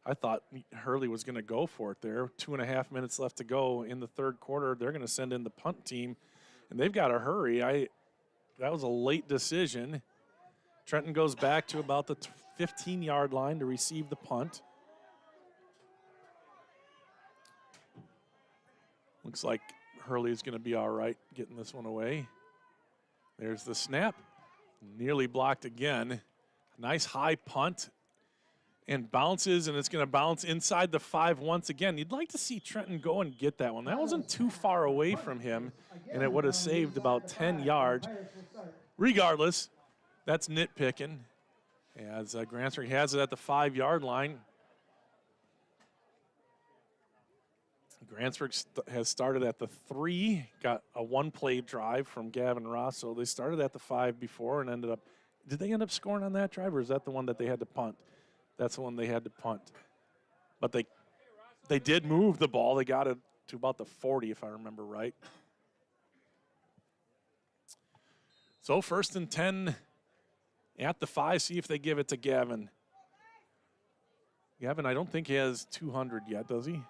I thought Hurley was going to go for it there. 2.5 minutes left to go in the third quarter. They're going to send in the punt team, and they've got to hurry. That was a late decision. Trenton goes back to about the 15-yard line to receive the punt. Looks like Hurley is going to be all right getting this one away. There's the snap. Nearly blocked again. Nice high punt. And bounces, and it's going to bounce inside the 5 once again. You'd like to see Trenton go and get that one. That wasn't too far away from him, and it would have saved about 10 yards. Regardless, that's nitpicking, as Grantsburg has it at the 5-yard line. Grantsburg has started at the 3, got a 1-play drive from Gavin Ross, so they started at the 5 before and ended up Did they end up scoring on that drive, or is that the one that they had to punt? That's the one they had to punt. But they did move the ball. They got it to about the 40, if I remember right. So 1st and 10 at the 5. See if they give it to Gavin. Gavin, I don't think he has 200 yet, does he?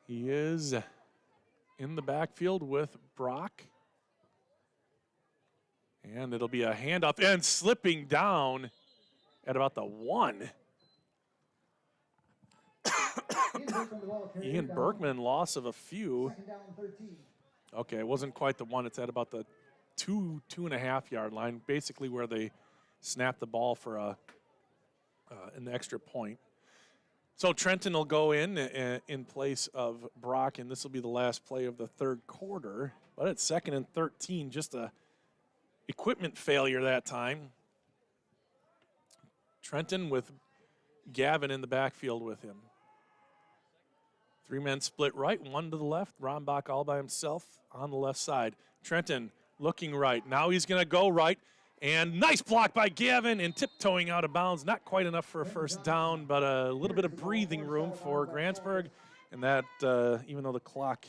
He is in the backfield with Brock. And it'll be a handoff and slipping down at about the 1. Ian Berkman, loss of a few. Okay, it wasn't quite the 1. It's at about the 2.5 yard line, basically where they snapped the ball for an extra point. So Trenton will go in place of Brock, and this will be the last play of the 3rd quarter. But it's 2nd and 13, just a equipment failure that time. Trenton with Gavin in the backfield with him. 3 men split right, 1 to the left. Rombach all by himself on the left side. Trenton looking right. Now he's going to go right. And nice block by Gavin and tiptoeing out of bounds. Not quite enough for a first down, but a little bit of breathing room for Grantsburg. And that, even though the clock,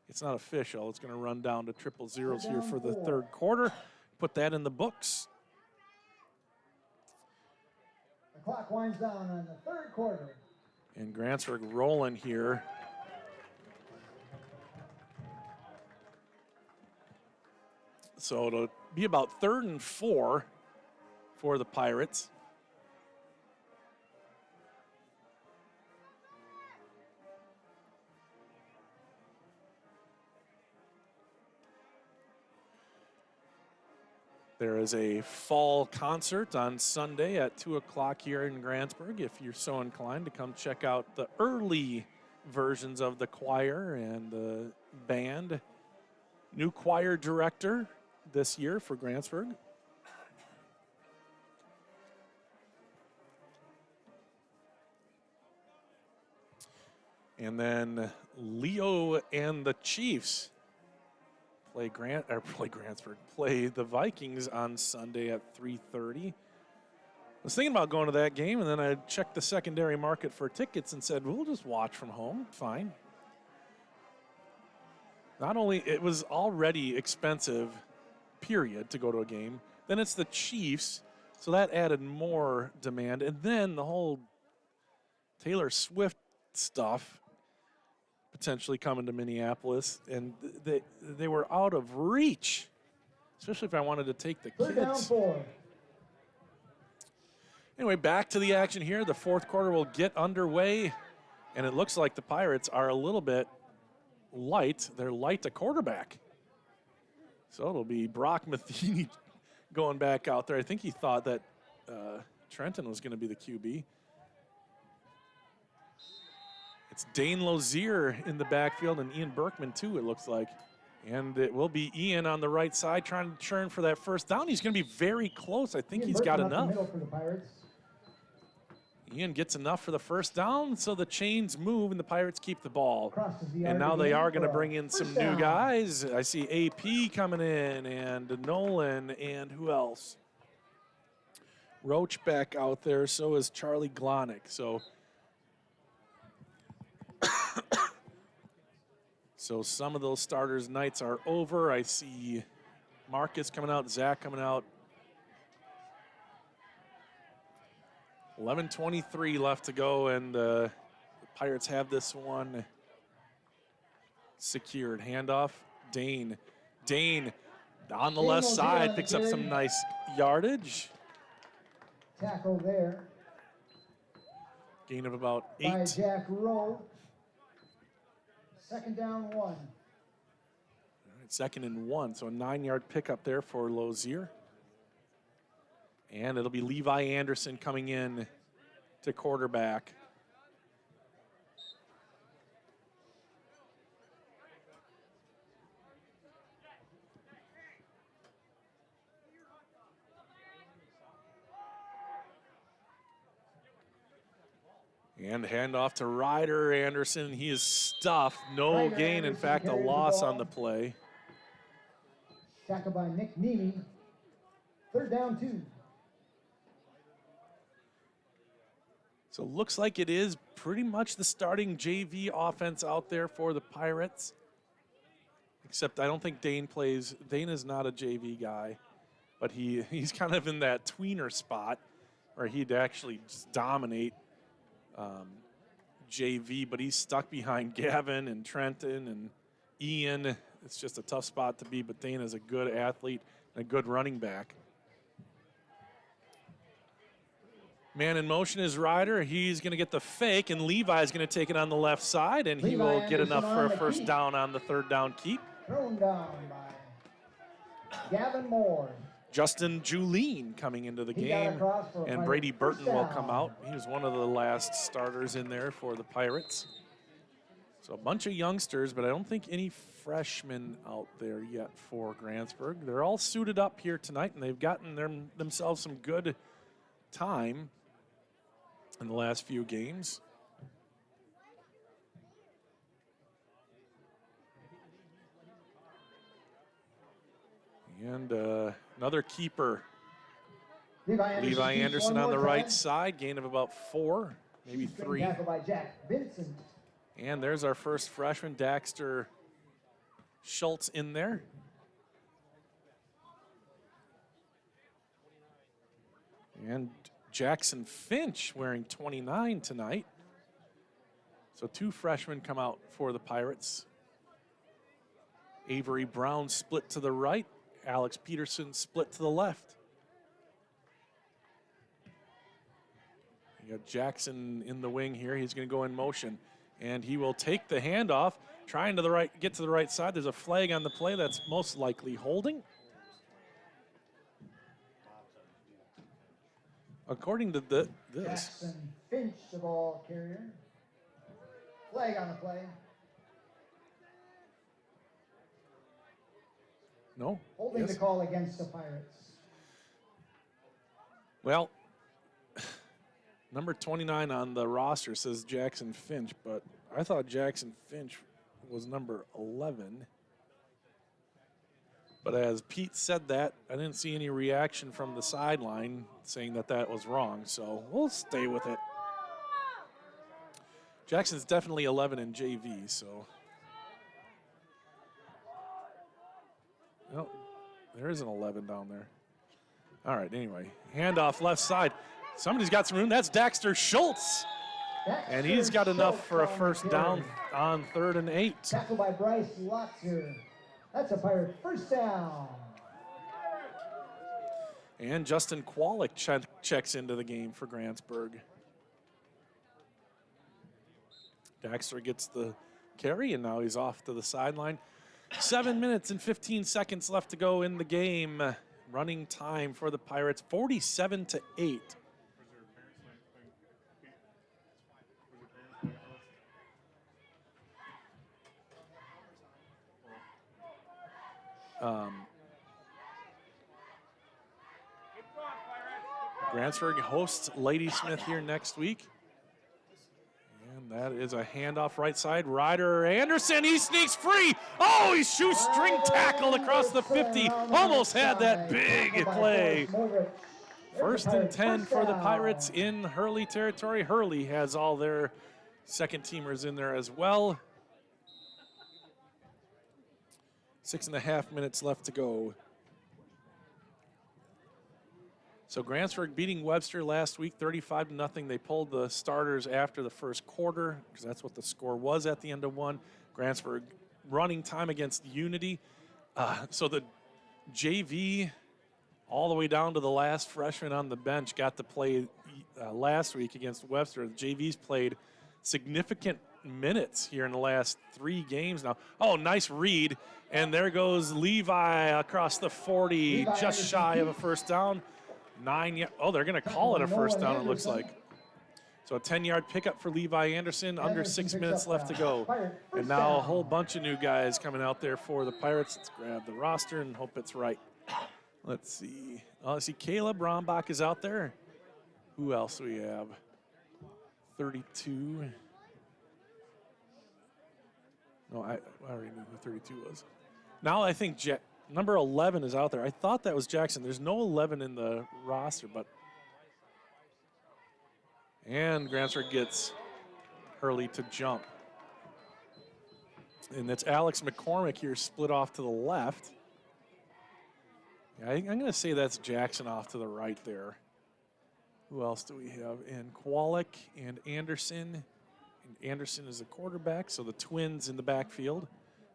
it's not official, it's going to run down to 000 here for the 3rd quarter. Put that in the books. The clock winds down on the 3rd quarter. And Grantsburg rolling here. So it'll be about 3rd and 4 for the Pirates. There is a fall concert on Sunday at 2 o'clock here in Grantsburg. If you're so inclined to come check out the early versions of the choir and the band. New choir director this year for Grantsburg. And then Leo and the Chiefs play the Vikings on Sunday at 3:30. I was thinking about going to that game, and then I checked the secondary market for tickets and said, we'll just watch from home. Fine. Not only, it was already expensive, period, to go to a game. Then it's the Chiefs, so that added more demand. And then the whole Taylor Swift stuff potentially coming to Minneapolis, and they were out of reach, especially if I wanted to take the kids. 3rd down 4. Anyway, back to the action here. The 4th quarter will get underway, and it looks like the Pirates are a little bit light. They're light to quarterback. So it'll be Brock Matheny going back out there. I think he thought that Trenton was going to be the QB. It's Dane Lozier in the backfield and Ian Berkman too, it looks like. And it will be Ian on the right side trying to churn for that first down. He's going to be very close. I think he's got enough. Ian gets enough for the first down, so the chains move and the Pirates keep the ball. And now they are going to bring in some new guys. I see AP coming in and Nolan and who else? Roach back out there, so is Charlie Glonick. So some of those starters' nights are over. I see Marcus coming out, Zach coming out. 11:23 left to go, and the Pirates have this one secured. Handoff, Dane. Dane on the left side picks up some nice yardage. Tackle there. Gain of about 8. By Jack Rowe. 2nd down 1. All right, 2nd and 1, so a 9-yard pickup there for Lozier. And it'll be Levi Anderson coming in to quarterback. And handoff to Ryder Anderson. He is stuffed. No gain. In fact, a loss on the play. Tackled by Nick Neamy. Third down 2. So it looks like it is pretty much the starting JV offense out there for the Pirates. Except I don't think Dane plays. Dane is not a JV guy, but he's kind of in that tweener spot where he'd actually just dominate JV, but he's stuck behind Gavin and Trenton and Ian. It's just a tough spot to be, but Dane is a good athlete and a good running back. Man in motion is Ryder. He's going to get the fake, and Levi's going to take it on the left side, and he will get enough for a first down on the third down keep. Thrown down by Gavin Moore. Justin Julien coming into the game, and Brady Burton will come out. He was one of the last starters in there for the Pirates. So a bunch of youngsters, but I don't think any freshmen out there yet for Grantsburg. They're all suited up here tonight, and they've gotten themselves some good time in the last few games. And another keeper, Levi Anderson on the right side, gain of about 4, maybe 3. By Jack Vincent. And there's our first freshman, Daxter Schultz, in there. And Jackson Finch wearing 29 tonight. So 2 freshmen come out for the Pirates. Avery Brown split to the right. Alex Peterson split to the left. You got Jackson in the wing here. He's going to go in motion, and he will take the handoff, trying to get to the right side. There's a flag on the play that's most likely holding. According to this. Jackson Finch, the ball carrier. Flag on the play. No? Holding Yes. the call against the Pirates. Well, number 29 on the roster says Jackson Finch, but I thought Jackson Finch was number 11. But as Pete said that, I didn't see any reaction from the sideline saying that that was wrong, so we'll stay with it. Jackson's definitely 11 in JV, so. No, there is an 11 down there. All right, anyway, handoff left side. Somebody's got some room. That's Daxter Schultz. And he's got enough for a first down on 3rd and 8. Tackled by Bryce Lotzer. That's a Pirate first down. And Justin Kwalik checks into the game for Grantsburg. Daxter gets the carry, and now he's off to the sideline. 7 minutes and 15 seconds left to go in the game. Running time for the Pirates, 47-8. Grantsburg hosts Ladysmith here next week. And that is a handoff right side. Ryder Anderson, he sneaks free. Oh, he shoestring tackled across the 50. Almost had that big play. 1st and 10 for the Pirates in Hurley territory. Hurley has all their second teamers in there as well. 6.5 minutes left to go. So Grantsburg beating Webster last week, 35-0. They pulled the starters after the first quarter because that's what the score was at the end of one. Grantsburg running time against Unity. So the JV, all the way down to the last freshman on the bench, got to play last week against Webster. The JV's played significant minutes here in the last 3 games now. Oh, nice read. And there goes Levi across the 40, just shy of a first down. 9. Oh, they're going to call it a first down, it looks like. So a 10-yard pickup for Levi Anderson, under 6 minutes left to go. And now a whole bunch of new guys coming out there for the Pirates. Let's grab the roster and hope it's right. Let's see. Oh, I see Caleb Rombach is out there. Who else do we have? 32. No, I already knew who 32 was. Now I think Number 11 is out there. I thought that was Jackson. There's no 11 in the roster, but. And Grantsburg gets Hurley to jump. And that's Alex McCormick here split off to the left. Yeah, I'm going to say that's Jackson off to the right there. Who else do we have? And Kwolek and Anderson. And Anderson is a quarterback, so the twins in the backfield,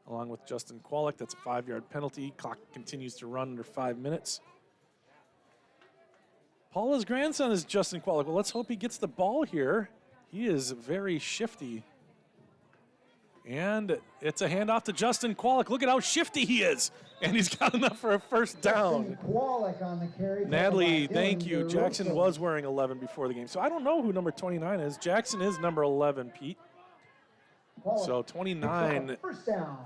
along with Justin Kwolek. That's a 5-yard penalty. Clock continues to run under 5 minutes. Paula's grandson is Justin Kwolek. Well, let's hope he gets the ball here. He is very shifty. And it's a handoff to Justin Kwolek. Look at how shifty he is. And he's got enough for a first down. On the carry. Natalie, thank you. Jackson was wearing 11 before the game. So I don't know who number 29 is. Jackson is number 11, Pete. So 29. First down.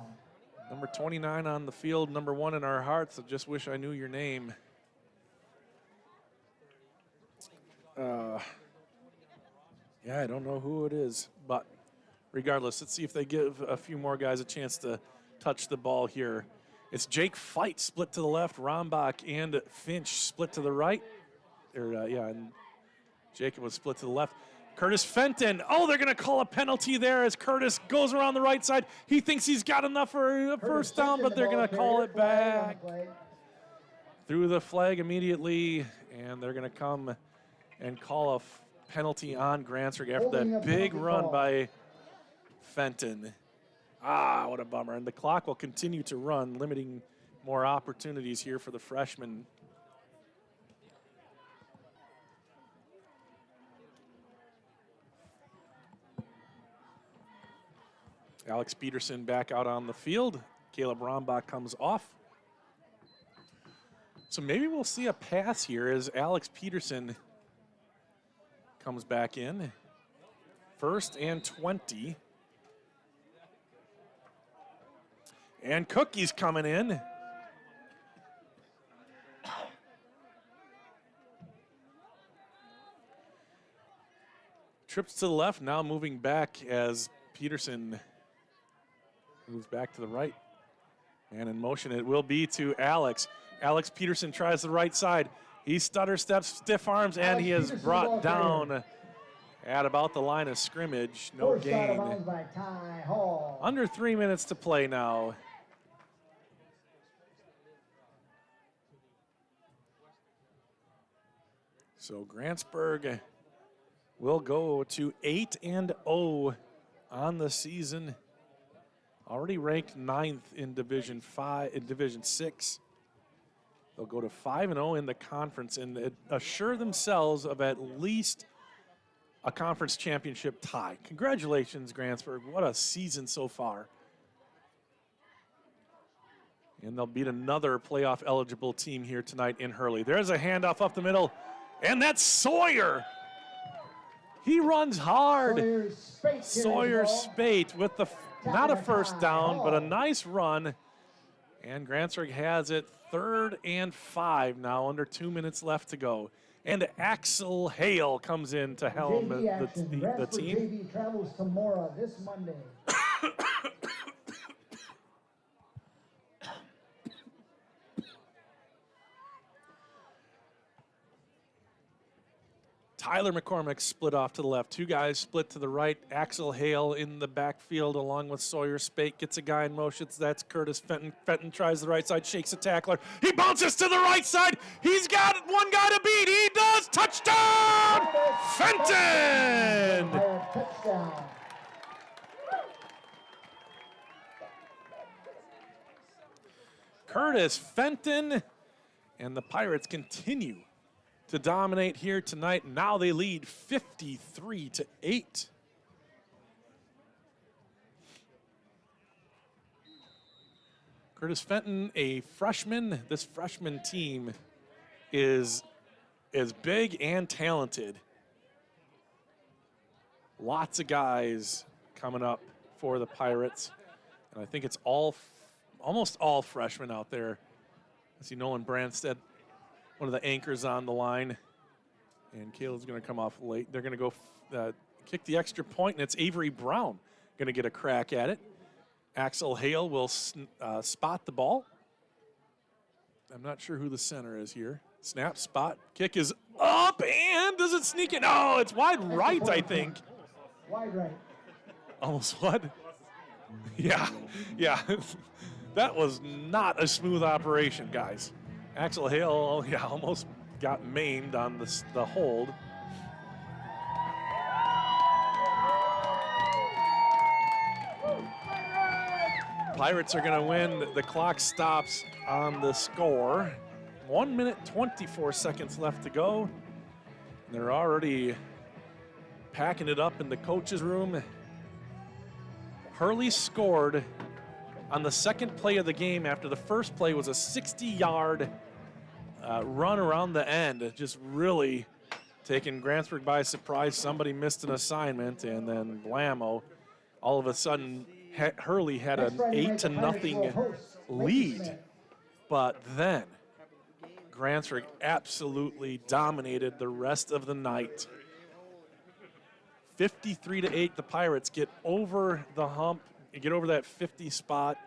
Number 29 on the field, number 1 in our hearts. I just wish I knew your name. Yeah, I don't know who it is, but regardless, let's see if they give a few more guys a chance to touch the ball here. It's Jake Fight split to the left, Rombach and Finch split to the right. And Jacob was split to the left. Curtis Fenton, they're going to call a penalty there as Curtis goes around the right side. He thinks he's got enough for a first down, but they're going to call it back. Threw the flag immediately, and they're going to come and call a penalty on Grantsburg after that big run by Fenton. What a bummer. And the clock will continue to run, limiting more opportunities here for the freshman. Alex Peterson back out on the field. Caleb Rombach comes off. So maybe we'll see a pass here as Alex Peterson comes back in. 1st and 20. And Cookie's coming in. Trips to the left, now moving back as Peterson moves back to the right. And in motion, it will be to Alex. Alex Peterson tries the right side. He stutter steps, stiff arms, and he is brought down at about the line of scrimmage. No gain. Under 3 minutes to play now. So Grantsburg will go to 8-0 on the season. Already ranked 9th in Division 6. They'll go to 5-0 in the conference and assure themselves of at least a conference championship tie. Congratulations, Grantsburg. What a season so far. And they'll beat another playoff eligible team here tonight in Hurley. There's a handoff up the middle, and that's Sawyer. He runs hard. Sawyer Spate with the, not a first down, but a nice run. And Grantsburg has it 3rd and 5 now, under 2 minutes left to go. And Axel Hale comes in to helm the team. JV travels to Mora this Monday. Tyler McCormick split off to the left. 2 guys split to the right. Axel Hale in the backfield along with Sawyer Spate. Gets a guy in motion. That's Curtis Fenton. Fenton tries the right side, shakes a tackler. He bounces to the right side. He's got one guy to beat. He does. Touchdown! Fenton! Touchdown. Curtis Fenton, and the Pirates continue to dominate here tonight. Now they lead 53-8. Curtis Fenton, a freshman. This freshman team is big and talented. Lots of guys coming up for the Pirates. And I think it's almost all freshmen out there. I see Nolan Branstead, one of the anchors on the line, and Caleb's going to come off late. They're going to go kick the extra point, and it's Avery Brown going to get a crack at it. Axel Hale will spot the ball. I'm not sure who the center is here. Snap, spot, kick is up, and does it sneak in? Oh, it's wide right, I think. Wide right. Almost what? Yeah. That was not a smooth operation, guys. Axel Hale, yeah, almost got maimed on the hold. Pirates are going to win. The clock stops on the score. 1 minute, 24 seconds left to go. They're already packing it up in the coach's room. Hurley scored on the second play of the game after the first play was a 60-yard run around the end, just really taking Grantsburg by surprise. Somebody missed an assignment, and then blammo, all of a sudden Hurley had an 8-0 lead. But then Grantsburg absolutely dominated the rest of the night. 53-8, the Pirates get over the hump, get over that 50 spot,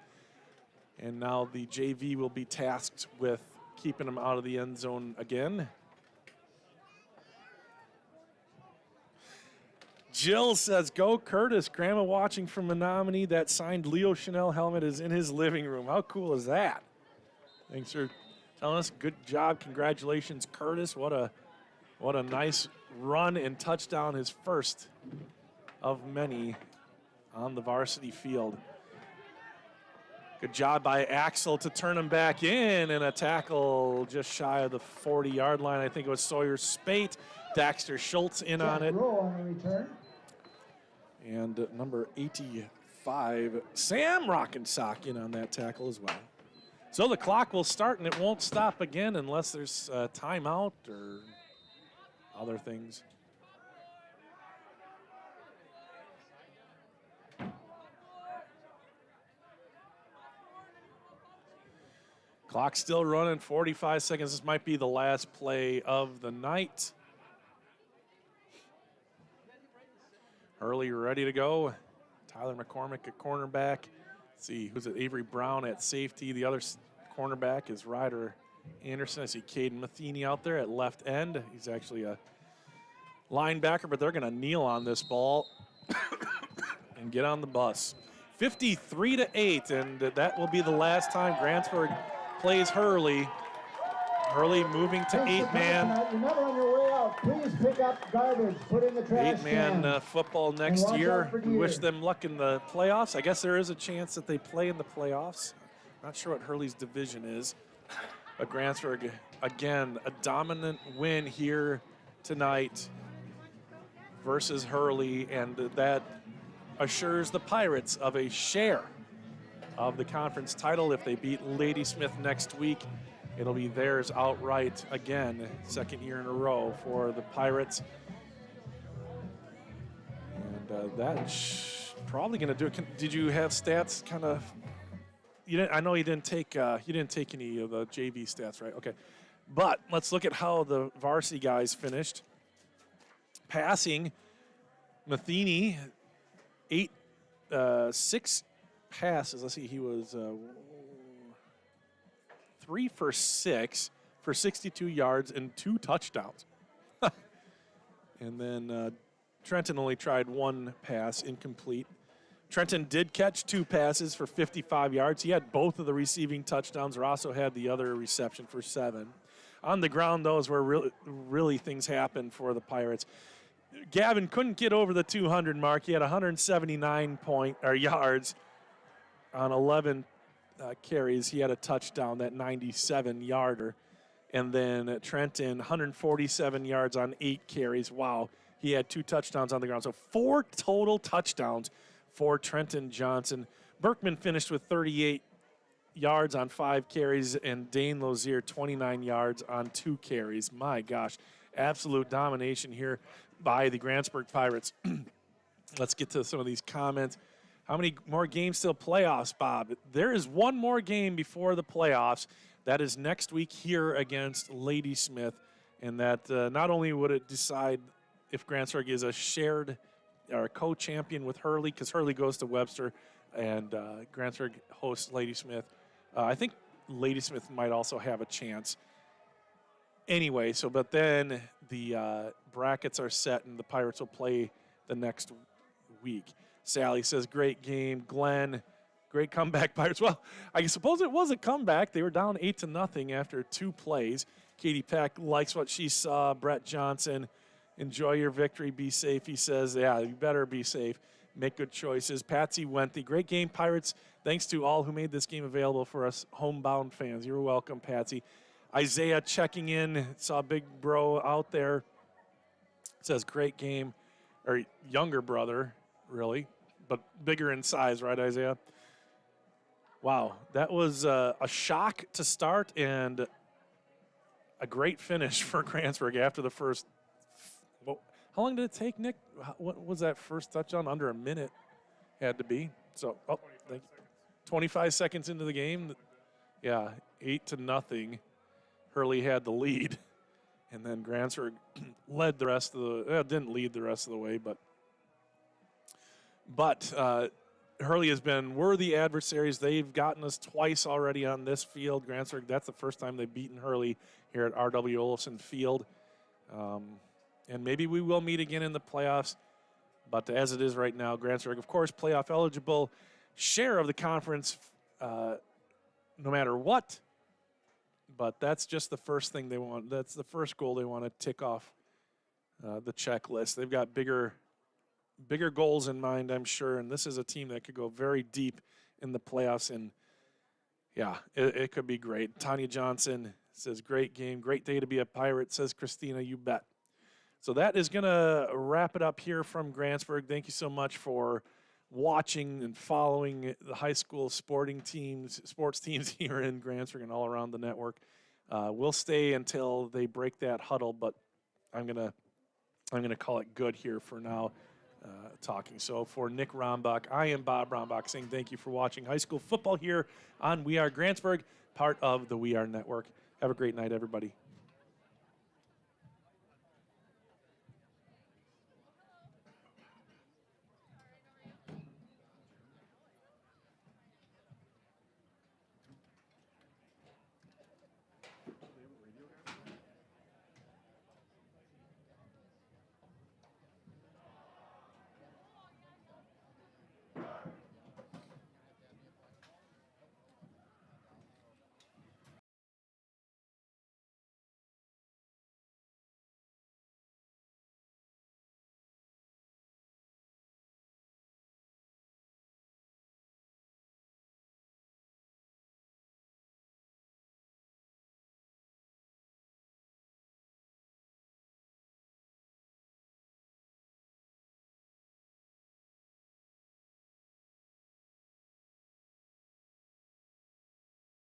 and now the JV will be tasked with keeping them out of the end zone again. Jill says, go Curtis, grandma watching from Menominee. That signed Leo Chanel helmet is in his living room. How cool is that? Thanks for telling us. Good job, congratulations, Curtis. What a nice run and touchdown, his first of many on the varsity field. Good job by Axel to turn him back in, and a tackle just shy of the 40-yard line. I think it was Sawyer Spate. Daxter Schultz in on it. On the return. And number 85, Sam Rockensock in on that tackle as well. So the clock will start, and it won't stop again unless there's a timeout or other things. Clock still running, 45 seconds. This might be the last play of the night. Hurley ready to go. Tyler McCormick at cornerback. Let's see, who's it? Avery Brown at safety. The other cornerback is Ryder Anderson. I see Caden Matheny out there at left end. He's actually a linebacker, but they're going to kneel on this ball and get on the bus. 53-8, and that will be the last time Grantsburg plays Hurley. Hurley moving to 8-man. Remember, on your way out, please pick up garbage, put in the trash 8-man football next year. We wish deer. them luck in the playoffs. I guess there is a chance that they play in the playoffs. Not sure what Hurley's division is. But Grantsburg, again, a dominant win here tonight versus Hurley, and that assures the Pirates of a share of the conference title. If they beat Ladysmith next week, it'll be theirs outright again, second year in a row for the Pirates. And that's probably going to do it. Did you have stats kind of? You didn't. I know you didn't take any of the JV stats, right? Okay, but let's look at how the varsity guys finished. Passing, Matheny, 6 passes. Let's see, he was 3 for 6 for 62 yards and 2 touchdowns. And then Trenton only tried 1 pass, incomplete. Trenton did catch 2 passes for 55 yards. He had both of the receiving touchdowns. Rosso had the other reception for 7. On the ground, those were really things happened for the Pirates. Gavin couldn't get over the 200 mark. He had 179 yards on 11 carries. He had a touchdown, that 97-yarder. And then Trenton, 147 yards on 8 carries. Wow, he had 2 touchdowns on the ground. So 4 total touchdowns for Trenton Johnson. Berkman finished with 38 yards on 5 carries, and Dane Lozier, 29 yards on 2 carries. My gosh, absolute domination here by the Grantsburg Pirates. Let's get to some of these comments. How many more games till playoffs, Bob? There is 1 more game before the playoffs. That is next week here against Ladysmith. And that not only would it decide if Grantsburg is a shared or a co-champion with Hurley, because Hurley goes to Webster and Grantsburg hosts Ladysmith. I think Ladysmith might also have a chance. Anyway, but then the brackets are set and the Pirates will play the next week. Sally says, great game. Glenn, great comeback, Pirates. Well, I suppose it was a comeback. They were down 8-0 after 2 plays. Katie Peck likes what she saw. Brett Johnson, enjoy your victory. Be safe, he says. Yeah, you better be safe. Make good choices. Patsy Wenthy, great game, Pirates. Thanks to all who made this game available for us homebound fans. You're welcome, Patsy. Isaiah checking in. Saw Big Bro out there. Says, great game. Or younger brother, really, but bigger in size, right, Isaiah? Wow, that was a shock to start and a great finish for Grantsburg after the first. Well, how long did it take, Nick? What was that first touchdown? Under a minute had to be. So, 25 seconds into the game. Yeah, 8-0. Hurley had the lead. And then Grantsburg led the rest of the didn't lead the rest of the way, but Hurley has been worthy adversaries. They've gotten us twice already on this field. Grantsburg, that's the first time they've beaten Hurley here at R.W. Olafson Field. And maybe we will meet again in the playoffs. But as it is right now, Grantsburg, of course, playoff eligible, share of the conference no matter what. But that's just the first thing they want. That's the first goal they want to tick off the checklist. They've got bigger goals in mind, I'm sure. And this is a team that could go very deep in the playoffs. And, yeah, it could be great. Tanya Johnson says, great game. Great day to be a Pirate, says Christina. You bet. So that is going to wrap it up here from Grantsburg. Thank you so much for watching and following the high school sports teams here in Grantsburg and all around the network. We'll stay until they break that huddle, but I'm gonna call it good here for now. Talking. So for Nick Rombach, I am Bob Rombach saying thank you for watching high school football here on We Are Grantsburg, part of the We Are Network. Have a great night, everybody.